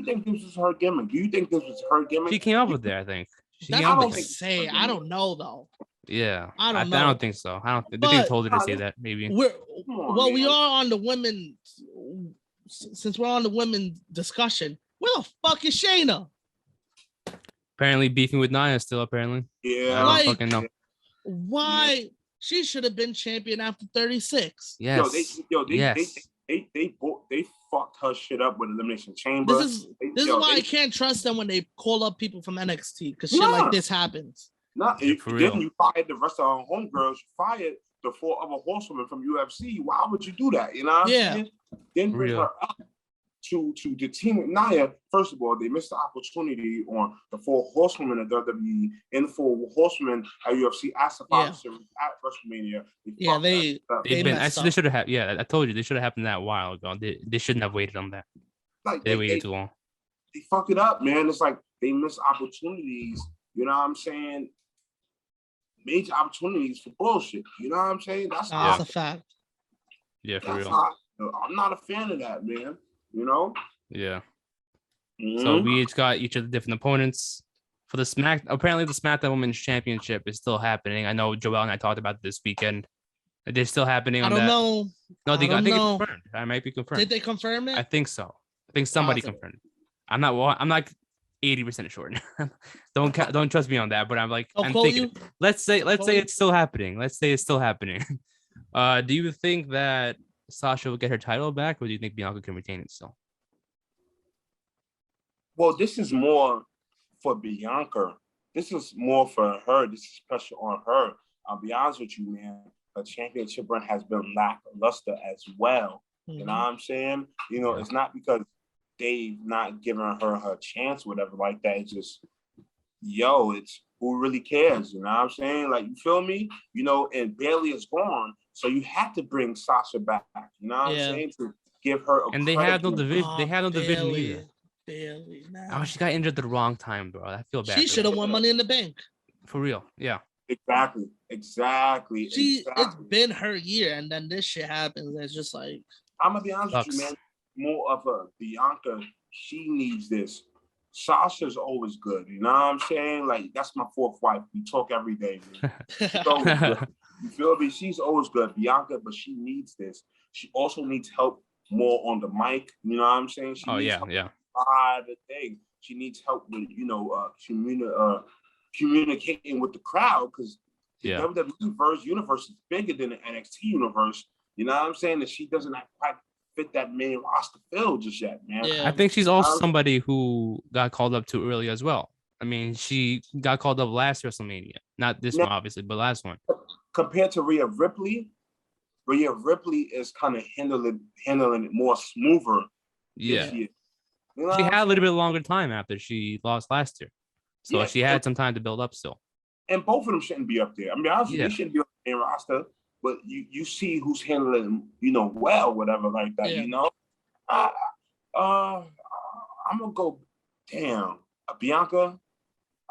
think this was her gimmick? Do you think this was her gimmick? She came up with it, I think. I don't know though. Yeah, I don't know. I don't think so. I think they told her to say that. Maybe. We are on the women. Since we're on the women discussion, where the fuck is Shayna? Apparently beefing with Nia still. Apparently. Yeah. I don't fucking know. Why? She should have been champion after 36. Yes. They fucked her shit up with Elimination Chamber. This is why I can't trust them when they call up people from NXT because shit like this happens. Then you fired the rest of our homegirls. You fired the 4 other horsewomen from UFC. Why would you do that? You know what I'm saying? Then bring her up to the team with Nia. First of all, they missed the opportunity on the 4 horsewomen of WWE and the 4 horsewomen at UFC at Survivor Series at WrestleMania. They should have. Yeah, I told you they should have happened that a while ago. They shouldn't have waited on that. Like they waited too long. They fucked it up, man. It's like they missed opportunities. You know what I'm saying? Major opportunities for bullshit. You know what I'm saying? That's a fact. Yeah, for real. I'm not a fan of that, man. You know? Yeah. So we each got each of the different opponents for the apparently the SmackDown Women's Championship is still happening. I know Joel and I talked about it this weekend. They're still happening. I don't know. No, I think it's confirmed. I might be confirmed. Did they confirm it? I think so. I think somebody confirmed. I'm like 80% sure. Don't trust me on that, but I'm thinking. Let's say it's still happening. Let's say it's still happening. Do you think that Sasha will get her title back, or do you think Bianca can retain it still? Well, this is more for Bianca. This is more for her. This is special on her. I'll be honest with you, man. The championship run has been lackluster as well. Mm-hmm. You know what I'm saying? You know, it's not because they've not given her chance, whatever like that. It's just, it's who really cares? You know what I'm saying? Like, you feel me? You know, and Bayley is gone. So you have to bring Sasha back. You know what I'm saying? To give her and they had no division. They had no division either. Bayley, she got injured at the wrong time, bro. I feel bad. She should have won Money in the Bank. For real. Yeah. Exactly. It's been her year, and then this shit happens. It's just like, I'm gonna be honest with you, man. More of a Bianca. She needs this. Sasha's always good. You know what I'm saying? Like, that's my 4th wife. We talk every day, man. You feel me? She's always good, Bianca, but she needs this. She also needs help more on the mic. You know what I'm saying? She needs help the thing. She needs help with, communicating with the crowd, because the WWE universe is bigger than the NXT universe. You know what I'm saying? That she doesn't quite fit that main roster fill just yet, man. Yeah. I think she's also somebody who got called up too early as well. I mean, she got called up last WrestleMania. Not this one, obviously, but last one. Compared to Rhea Ripley is kind of handling it more smoother. Yeah. She had a little bit longer time after she lost last year. So she had some time to build up still. And both of them shouldn't be up there. I mean, honestly, they shouldn't be on the main roster, but you see who's handling, well, whatever like that, you know? I'm going to go, Bianca.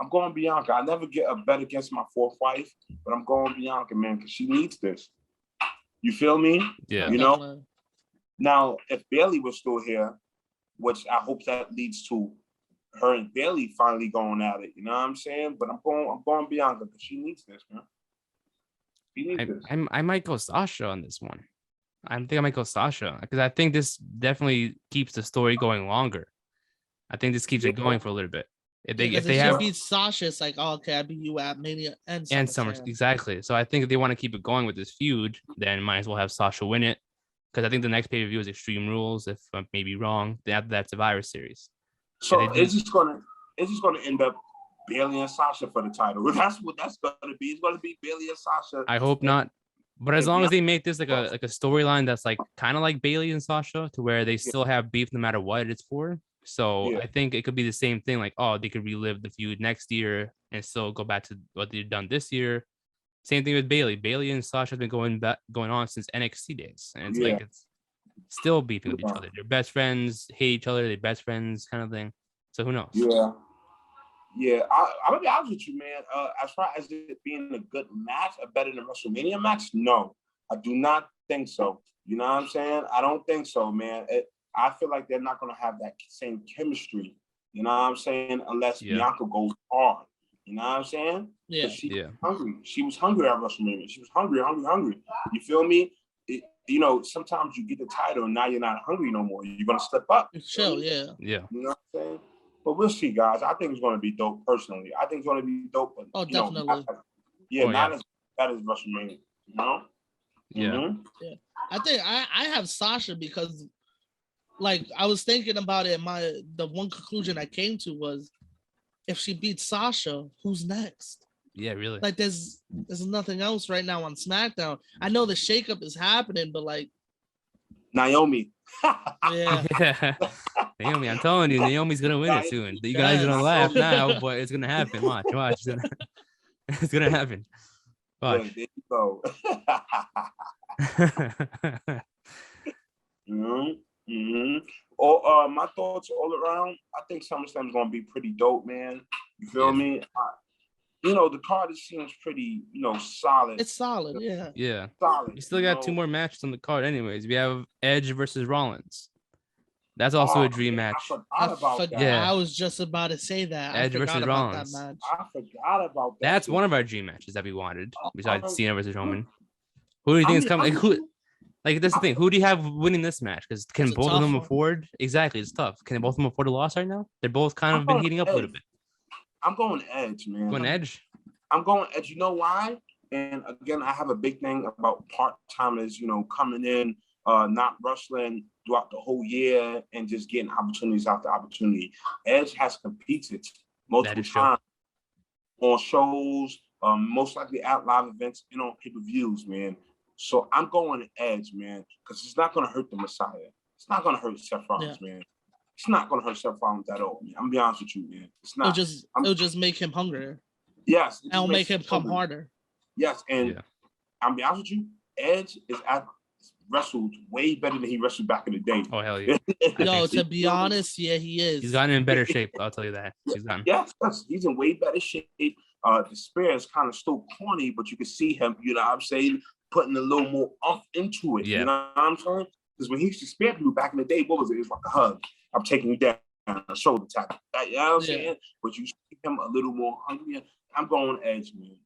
I'm going Bianca. I never get a bet against my 4th wife, but I'm going Bianca, man, because she needs this. You feel me? Yeah. You know? Now, if Bayley was still here, which I hope that leads to her and Bayley finally going at it. You know what I'm saying? But I'm going Bianca because she needs this, man. She needs this. I might go Sasha on this one. I think I might go Sasha because I think this definitely keeps the story going longer. I think this keeps it going for a little bit. If they have beat Sasha, it's like, oh, okay, I beat you at Mania and SummerSlam. Exactly. So I think if they want to keep it going with this feud, then might as well have Sasha win it. Because I think the next pay-per-view is Extreme Rules. If I may be wrong, then after that's Survivor Series. So it's just gonna end up Bayley and Sasha for the title. That's what that's gonna be. It's gonna be Bayley and Sasha. I hope not. But as long as they make this like a storyline that's like kind of like Bayley and Sasha, to where they still have beef no matter what it's for. So I think it could be the same thing. Like, oh, they could relive the feud next year and still go back to what they've done this year. Same thing with Bayley. Bayley and Sasha have been going on since NXT days, and it's like it's still beefing with each other. They're best friends, hate each other. They're best friends, kind of thing. So who knows? Yeah. I'm gonna be honest with you, man. As far as it being a good match, a better than WrestleMania match, no, I do not think so. You know what I'm saying? I don't think so, man. I feel like they're not gonna have that same chemistry. You know what I'm saying? Unless Bianca goes hard. You know what I'm saying? Yeah. She was hungry. She was hungry at WrestleMania. She was hungry. You feel me? Sometimes you get the title and now you're not hungry no more. You're gonna step up. Sure, yeah. You know what I'm saying? But we'll see, guys. I think it's gonna be dope. Personally, I think it's gonna be dope. But, definitely. Not as bad as WrestleMania. You know? Yeah. Mm-hmm. Yeah. I think I have Sasha because, like, I was thinking about it. The one conclusion I came to was, if she beats Sasha, who's next? Yeah, really. Like, there's nothing else right now on SmackDown. I know the shakeup is happening, but like Naomi. Yeah. Naomi, I'm telling you, Naomi's gonna win it soon. You guys are gonna laugh now, but it's gonna happen. Watch. It's gonna happen. Watch. Yeah, there you go. My thoughts all around. I think SummerSlam is gonna be pretty dope, man. You feel me? The card seems pretty, solid. It's solid, yeah. Yeah. Solid. We still got 2 more matches on the card, anyways. We have Edge versus Rollins. That's also a dream match. I forgot about that. Yeah. I was just about to say that. Edge versus Rollins. That match. I forgot about that. That's one of our dream matches that we wanted, besides Cena versus Roman. Who do you think is coming? That's the thing. Who do you have winning this match? Because can both of them afford? Exactly, it's tough. Can both of them afford a loss right now? They're both kind of been heating up a little bit. I'm going Edge, man. Going Edge? I'm going Edge. You know why? And again, I have a big thing about part-timers, coming in, not wrestling throughout the whole year and just getting opportunities after opportunity. Edge has competed multiple times on shows, most likely at live events and on pay-per-views, man. So I'm going Edge, man, because it's not going to hurt the Messiah. It's not going to hurt Seth Rollins, man. It's not going to hurt Seth Rollins at all, man. I'm be honest with you, man. It's not. It'll just make him hungrier. Yes. It'll make him come harder. Yes, and I'm be honest with you, Edge is wrestled way better than he wrestled back in the day. Oh, hell yeah. Yo, to be honest, yeah, he is. He's gotten in better shape, I'll tell you that. Yes, he's in way better shape. The spear is kind of still corny, but you can see him, you know what I'm saying, putting a little more off into it. You know what I'm saying? Because when he used to spear people back in the day, what was it? It was like a hug. I'm taking you down, a shoulder tap. You know what I'm saying? But you see him a little more hungry. I'm going Edge, man.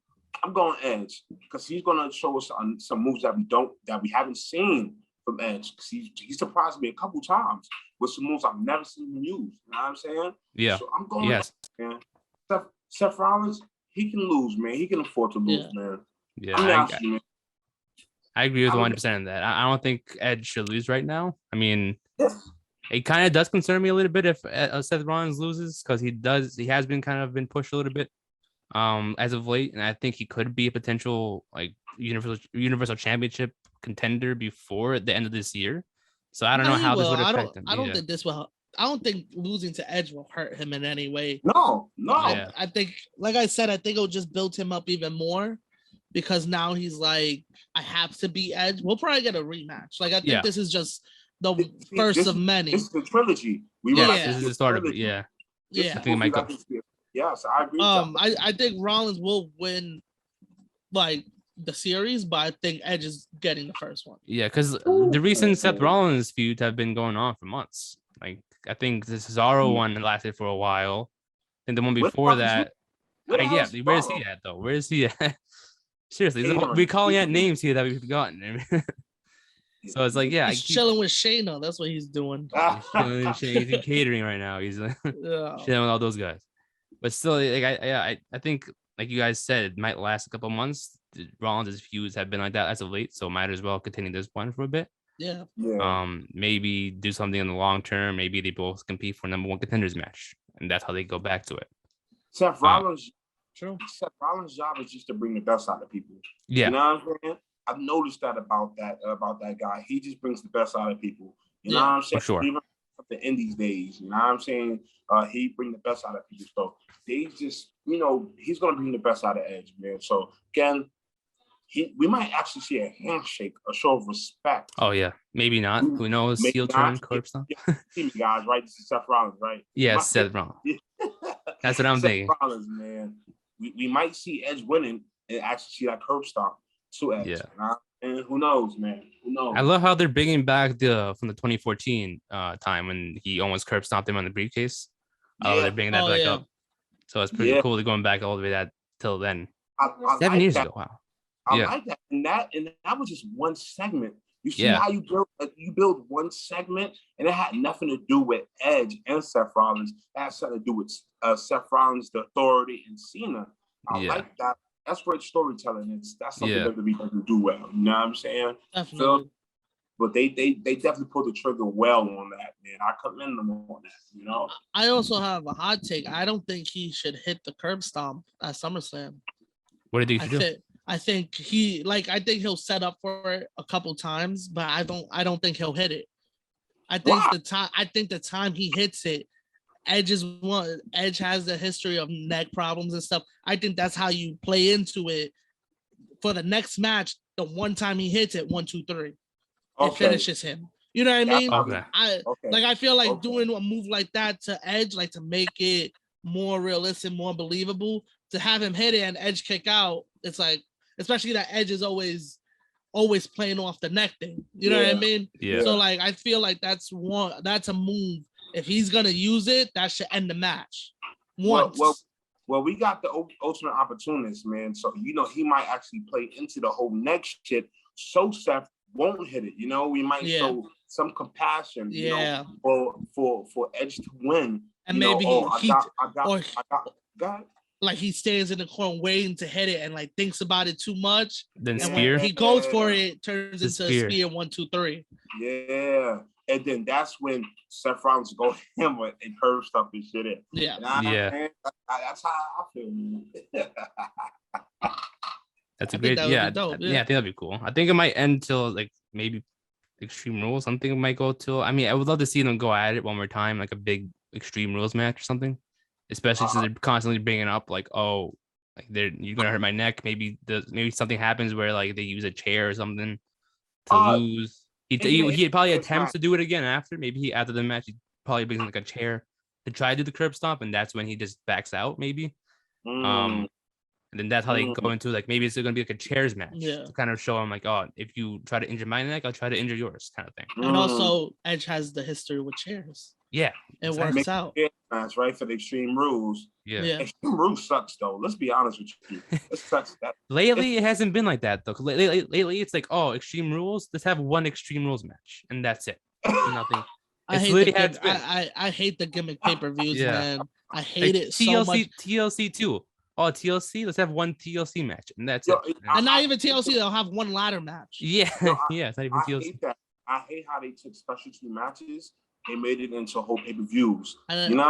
I'm going Edge because he's going to show us some moves that we haven't seen from Edge. Because he surprised me a couple times with some moves I've never seen him use. You know what I'm saying? Yeah. So I'm going Edge, man. Seth Rollins, he can lose, man. He can afford to lose, man. Yeah. I agree with 100% of that. I don't think Edge should lose right now. I mean, it kind of does concern me a little bit if Seth Rollins loses because he has been pushed a little bit as of late, and I think he could be a potential like universal championship contender before the end of this year. So I don't know how this would affect him. I don't think this will. I don't think losing to Edge will hurt him in any way. No. I think, like I said, I think it'll just build him up even more. Because now he's like, I have to beat Edge. We'll probably get a rematch. Like, I think this is just the first of many. This is the trilogy. This is the start of it. Yeah. I think it might go. Yes, I agree. I think Rollins will win, like, the series, but I think Edge is getting the first one. Yeah, because the recent Seth Rollins feuds have been going on for months. Like, I think the Cesaro one lasted for a while. And the one before that, where is he at though? Where is he at? Seriously, we're calling out names here that we've forgotten. So it's like, he's chilling with Shayna. That's what he's doing. He's in catering right now. He's chilling with all those guys. But still, like I think, like you guys said, it might last a couple months. Rollins' feuds have been like that as of late, so might as well continue this one for a bit. Yeah. Maybe do something in the long term. Maybe they both compete for number one contenders match, and that's how they go back to it. Seth Rollins' job is just to bring the best out of people. Yeah. You know what I'm saying? I've noticed that about that guy. He just brings the best out of people. You know what I'm saying? For sure. Even the indies days, you know what I'm saying? He bring the best out of people. So they just, he's gonna bring the best out of Edge, man. So again, we might actually see a handshake, a show of respect. Oh yeah, maybe not. Who knows? Heel turn, curb stomp. See me, guys, right? This is Seth Rollins, right? Yeah, Seth Rollins. That's what I'm thinking. Seth Rollins, man. We might see Edge winning and actually see that curb stomp to Edge. Yeah. And who knows, man? Who knows? I love how they're bringing back from the 2014 time when he almost curb stomped him on the briefcase. They're bringing that back up. So it's pretty cool. They're going back all the way till then. 7 years ago. Wow. I like that. And that was just one segment. You see how you build one segment, and it had nothing to do with Edge and Seth Rollins. It had something to do with Seth Rollins, the Authority, and Cena. I like that. That's great storytelling. That's something that WWE doesn't do well. You know what I'm saying? Definitely. But they definitely pulled the trigger well on that, man. I commend them on that, I also have a hot take. I don't think he should hit the curb stomp at SummerSlam. What did he do? I think he'll set up for it a couple times, but I don't think he'll hit it. I think the time he hits it, Edge has the history of neck problems and stuff. I think that's how you play into it for the next match. The one time he hits it, 1, 2, 3, it finishes him. You know what I mean? Okay. I feel like doing a move like that to Edge, like to make it more realistic, more believable, to have him hit it and Edge kick out. It's like, especially that Edge is always playing off the neck thing. You know what I mean? Yeah. So like, I feel like that's a move. If he's gonna use it, that should end the match once. Well, we got the ultimate opportunist, man. So he might actually play into the whole next shit. So Seth won't hit it. We might show some compassion. For Edge to win. And maybe like he stands in the corner waiting to hit it and like thinks about it too much. Then and spear. When he goes for it, turns into a spear 1, 2, 3. Yeah. And then that's when Seth Rollins go hammer and curve stuff and shit in. Yeah. That's how I feel, man. That's a great, I think that'd be cool. I think it might end till like maybe Extreme Rules. Something it might go till. I mean, I would love to see them go at it one more time, like a big Extreme Rules match or something. Especially since they're constantly bringing up like, oh, like you're gonna hurt my neck. Maybe something happens where like they use a chair or something to lose. He probably attempts to do it again after. Maybe after the match, he probably brings in like a chair to try to do the curb stomp, and that's when he just backs out, maybe. And then that's how they go into like maybe it's gonna be like a chairs match to kind of show him like, oh, if you try to injure my neck, I'll try to injure yours, kind of thing. And also, Edge has the history with chairs. Yeah, it works out. That's right for the Extreme Rules. Yeah. Extreme Rules sucks though. Let's be honest with you. It sucks. Lately, it hasn't been like that though. Lately, it's like, oh, Extreme Rules. Let's have one Extreme Rules match, and that's it. Nothing. I hate the gimmick pay-per-views, man. I hate it so much. TLC too. Oh, TLC. Let's have one TLC match, and that's it. And not even TLC. They'll have one ladder match. Yeah, it's not even TLC. Hate that. I hate how they took specialty matches. They made it into whole pay-per-views.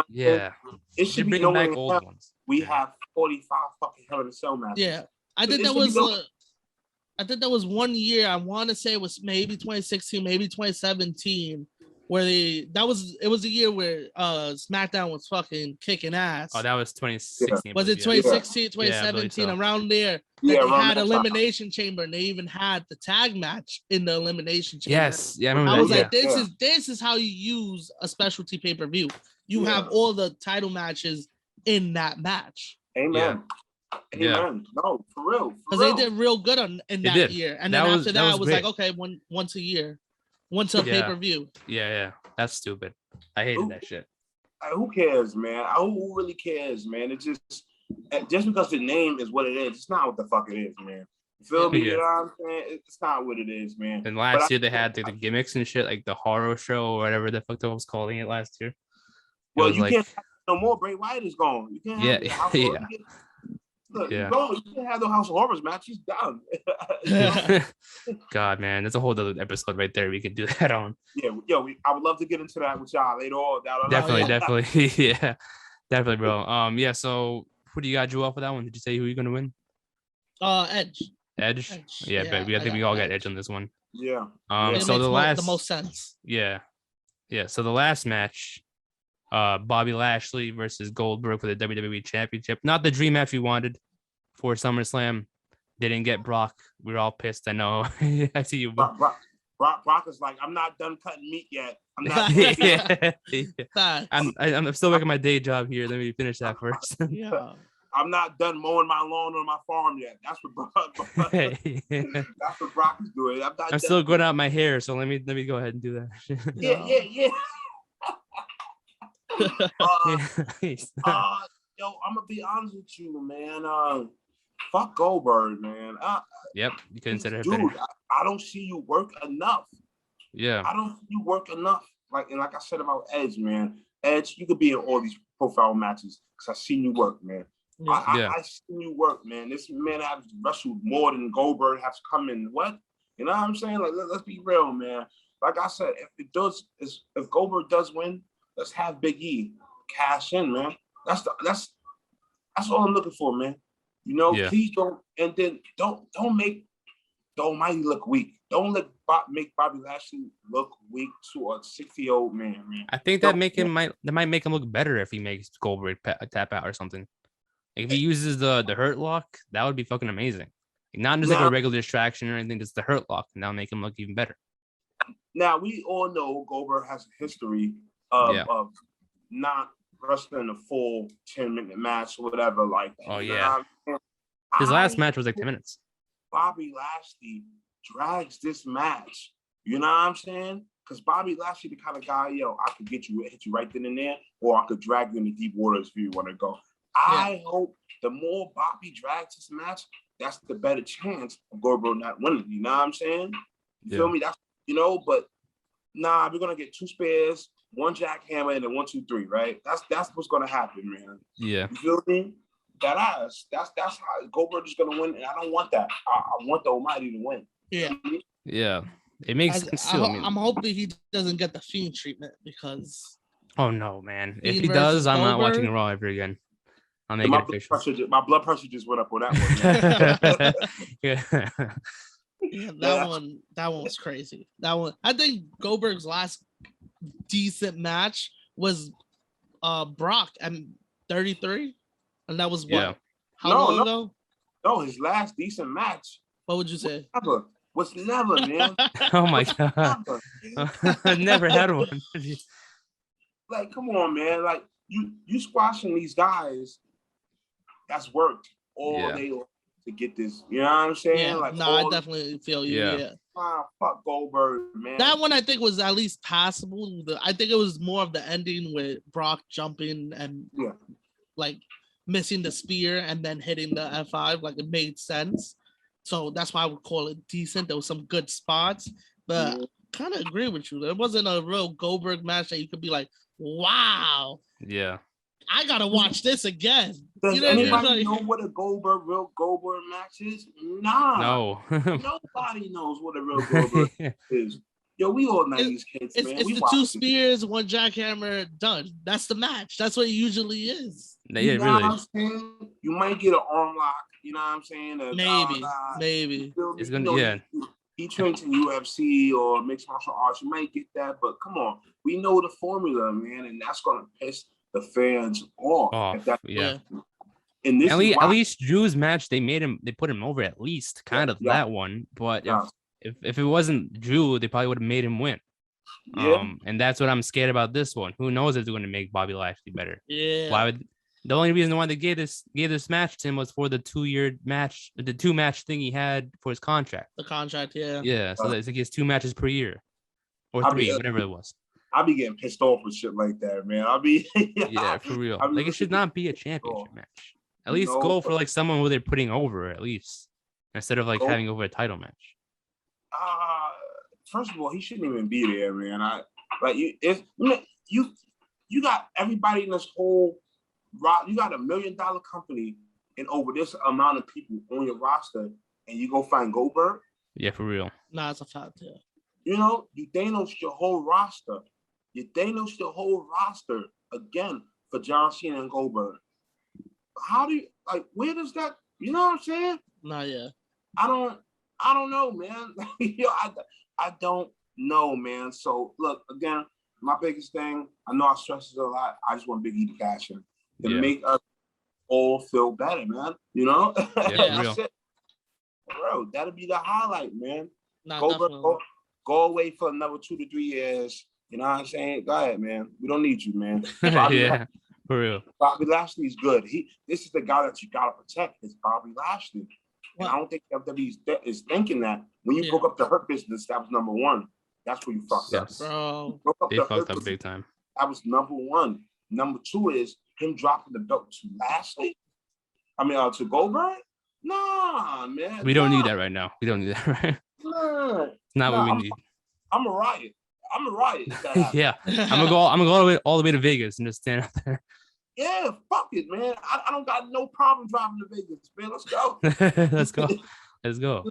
Yeah. It should be back old ones. We have 45 fucking Hell in a Cell matches. Yeah. I think that was 1 year. I want to say it was maybe 2016, maybe 2017, where it was a year where SmackDown was fucking kicking ass. Oh, that was 2016. Was it 2016, 2017, around there? They had Elimination Chamber, and they even had the tag match in the Elimination Chamber. Yes, I remember. I was like, this is how you use a specialty pay-per-view. You have all the title matches in that match. Amen. Amen. No, for real. Because they did real good in that year. And then after that, it was like, okay, once a year. Once a pay-per-view. Yeah. That's stupid. I hated that shit. Who cares, man? Who really cares, man? It's just because the name is what it is. It's not what the fuck it is, man. You feel me? You know what I'm saying? It's not what it is, man. And last year they had the gimmicks and shit, like the horror show or whatever the fuck I was calling it last year. Well, you can't have no more. Bray Wyatt is gone. You can't have Look, you can't have no House of Horrors match. He's done. God, man, that's a whole other episode right there. We could do that on. Yeah, I would love to get into that with y'all later on. Definitely, yeah, definitely, bro. Yeah. So, who do you got, Joel, for that one? Did you say who you're gonna win? Edge. Yeah, but I think we all got Edge on this one. Yeah. So the most sense. Yeah. So the last match, Bobby Lashley versus Goldberg for the WWE Championship. Not the dream match we wanted for SummerSlam. They didn't get Brock. We were all pissed. I know. I see you. Brock is like, I'm not done cutting meat yet. I'm not. I'm still working my day job here. Let me finish that first. Yeah. I'm not done mowing my lawn on my farm yet. That's what Brock. That's what Brock is doing. I'm still growing out my hair, so let me go ahead and do that. Yeah. Yo, I'm gonna be honest with you, man. Fuck Goldberg, man. Yep, you couldn't say that dude, better. I don't see you work enough. Yeah, I don't see you work enough. Like I said about Edge, man. Edge, you could be in all these profile matches because I seen you work, man. I seen you work, man. This man has wrestled more than Goldberg has come in. What? You know what I'm saying? Like, let's be real, man. Like I said, if Goldberg does win, let's have Big E cash in, man. That's all I'm looking for, man. You know, please don't make the Almighty look weak. Don't make Bobby Lashley look weak to a 60-year-old man. I think that might make him look better if he makes Goldberg tap out or something. Like if he uses the Hurt Lock, that would be fucking amazing. Not just like a regular distraction or anything, just the Hurt Lock, and that'll make him look even better. Now we all know Goldberg has a history of not wrestling a full 10-minute match or whatever like that. Oh yeah. His last match was like 10 minutes. Bobby Lashley drags this match. You know what I'm saying? Because Bobby Lashley the kind of guy, I could hit you right then and there, or I could drag you in the deep waters if you want to go. I hope the more Bobby drags this match, that's the better chance of Goldberg not winning. You know what I'm saying? You feel me? That's but we're gonna get 2 spares, 1 jackhammer, and then 1, 2, 3, right? That's what's gonna happen, man. Yeah. You feel me? That's how Goldberg is gonna win, and I don't want that. I want the Almighty to win. Yeah. Yeah. It makes sense too. I'm hoping he doesn't get the Fiend treatment because. Oh no, man! If he does, I'm not watching Raw ever again. I'll make it official. My blood pressure just went up on that one. That one was crazy. That one, I think Goldberg's last decent match was Brock and 33, and that was what? How long ago? No, his last decent match. What would you say? Was never, man. Oh my god! I never had one. Like, come on, man! Like you squashing these guys. That's worked all day to get this. You know what I'm saying? Yeah, I definitely feel you. Yeah. Fuck Goldberg, man. That one I think was at least passable. I think it was more of the ending with Brock jumping and like missing the spear and then hitting the F5. Like it made sense. So that's why I would call it decent. There was some good spots, but kind of agree with you. There wasn't a real Goldberg match that you could be like, wow. Yeah. I gotta watch this again. Does anybody know what a real Goldberg match is? Nah. No. Nobody knows what a real Goldberg is. Yo, we all 90s kids, man. It's the 2 spears, 1 jackhammer, done. That's the match. That's what it usually is. Yeah, really. You might get an arm lock. You know what I'm saying? Maybe. It's gonna, he trains in UFC or mixed martial arts. You might get that, but come on, we know the formula, man, and that's gonna piss the fans off. And this at least Drew's match, they put him over at least that one. But if it wasn't Drew, they probably would have made him win. And that's what I'm scared about this one. Who knows if they're going to make Bobby Lashley better? Yeah. Why would the only reason why they gave this match to him was for the 2-year match, the 2-match thing he had for his contract. The contract, yeah. Yeah. So it's like he has 2 matches per year, or 3, whatever it was. I'll be getting pissed off with shit like that, man. Yeah, for real. Like, it should not be a championship match. At least go for like someone who they're putting over, at least, instead of like having over a title match. First of all, he shouldn't even be there, man. You got everybody in this whole you got $1 million company and over this amount of people on your roster, and you go find Goldberg. Yeah, for real. Nah, it's a fact. Yeah. You know, you Thanos your whole roster. Again for John Cena and Goldberg. How do you where does that? You know what I'm saying? Nah, yeah. I don't know, man. I don't know, man. So look, again, my biggest thing. I know I stress it a lot. I just want Big E to cash in to make us all feel better, man. You know? Yeah, that's it. Bro, that'll be the highlight, man. Nah, go away for another 2 to 3 years. You know what I'm saying? Go ahead, man. We don't need you, man. Yeah, for real. Bobby Lashley's good. This is the guy that you gotta protect. It's Bobby Lashley. And I don't think WWE is thinking that. When you broke up the Hurt Business, that was number one. That's where you fucked up. Bro. They fucked up big time. That was number one. Number two is him dropping the belt to Lashley. To Goldberg? Nah, man. We don't need that right now. We don't need that, right? Nah. It's not what we need. I'm a riot. Yeah. I'm gonna go all the way to Vegas and just stand out there. Yeah, fuck it, man. I don't got no problem driving to Vegas, man. Let's go. Let's go.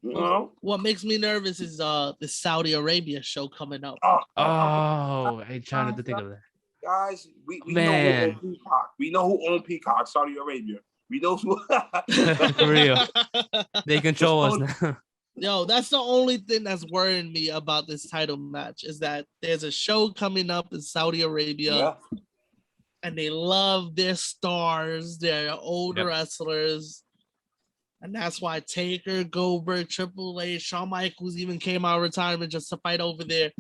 You know? What makes me nervous is the Saudi Arabia show coming up. I ain't trying to think of that. Guys, we know who owns Peacock. We know who owns Peacock, Saudi Arabia. We know who. For real. They control us now. Yo, that's the only thing that's worrying me about this title match is that there's a show coming up in Saudi Arabia, and they love their stars, their older wrestlers, and that's why Taker, Goldberg, Triple H, Shawn Michaels even came out of retirement just to fight over there.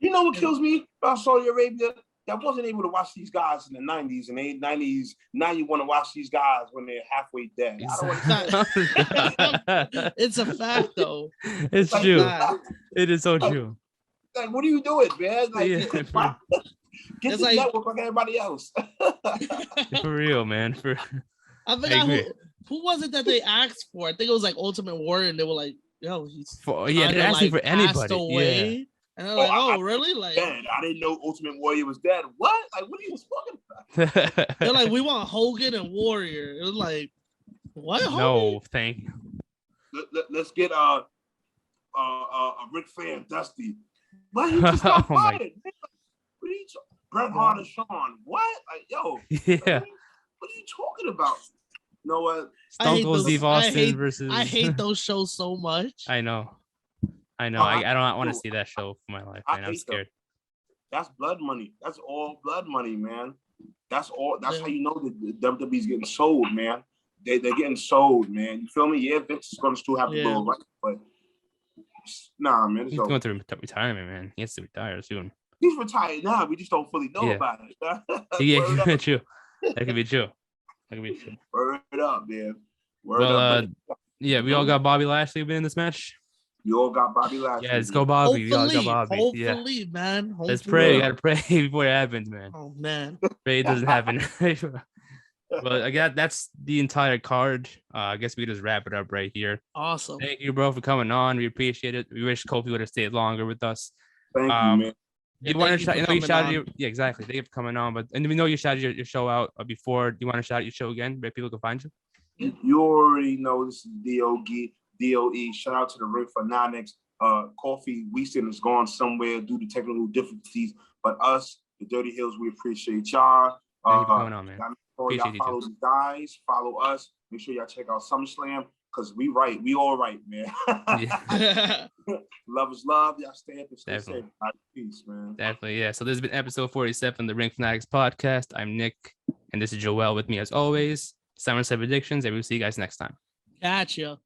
You know what kills me about Saudi Arabia? That wasn't able to watch these guys in the 90s and 90s. Now you want to watch these guys when they're halfway dead. It's a fact, though. It's true. It is so true. Like, what are you doing, man? Like, get the network like everybody else. For real, man. I forgot who was it that they asked for? I think it was like Ultimate Warrior, and they were like, "Yo, he's they're asking for anybody." Away. Yeah. And they're like, really? Like, dead. I didn't know Ultimate Warrior was dead. What? Like, what are you talking about? They're like, we want Hogan and Warrior. It was like, what? No, thank you. Let's get Ric Flair and Dusty. But he just got fired. What are you talking? Bret Hart and Shawn. What? Like, yo. Yeah. What are you talking about? You know what? Stone Cold Steve Austin versus. I hate those shows so much. I know. I don't want to see that show for my life, man. I'm scared. That's blood money. That's all blood money, man. That's all. That's how you know the WWE's getting sold, man. They're getting sold, man. You feel me? Yeah, Vince is gonna still have to go right, but nah, man. He's going through retirement, man. He has to retire soon. He's retired now. We just don't fully know about it. Yeah, true. That could be true. Word up, man. Word up. Yeah, we all got Bobby Lashley in this match. You all got Bobby Lashley. Yeah, let's go, Bobby. We all got Bobby. Hopefully, man. Hopefully. Let's pray. You gotta pray before it happens, man. Oh man. Pray it doesn't happen. But I guess that's the entire card. I guess we just wrap it up right here. Awesome. Thank you, bro, for coming on. We appreciate it. We wish Kofi would have stayed longer with us. Thank you, man. You want to shout? You shouted yeah, exactly. Thank you for coming on. But we know you shouted your show out before. Do you want to shout your show again where people can find you? You already know this is DOE. Shout out to the Ring Fanatics. Kofi Weaston is gone somewhere due to technical difficulties, but us, the Dirty Heelz, we appreciate y'all. Thank you for coming on, man. Y'all follow these guys, follow us. Make sure y'all check out SummerSlam because we all right, man. Love is love. Y'all stay up and stay safe. Peace, man. Definitely, yeah. So this has been episode 47 of the Ring Fanatics Podcast. I'm Nick, and this is Joel with me as always. SummerSlam predictions, and we'll see you guys next time. Gotcha.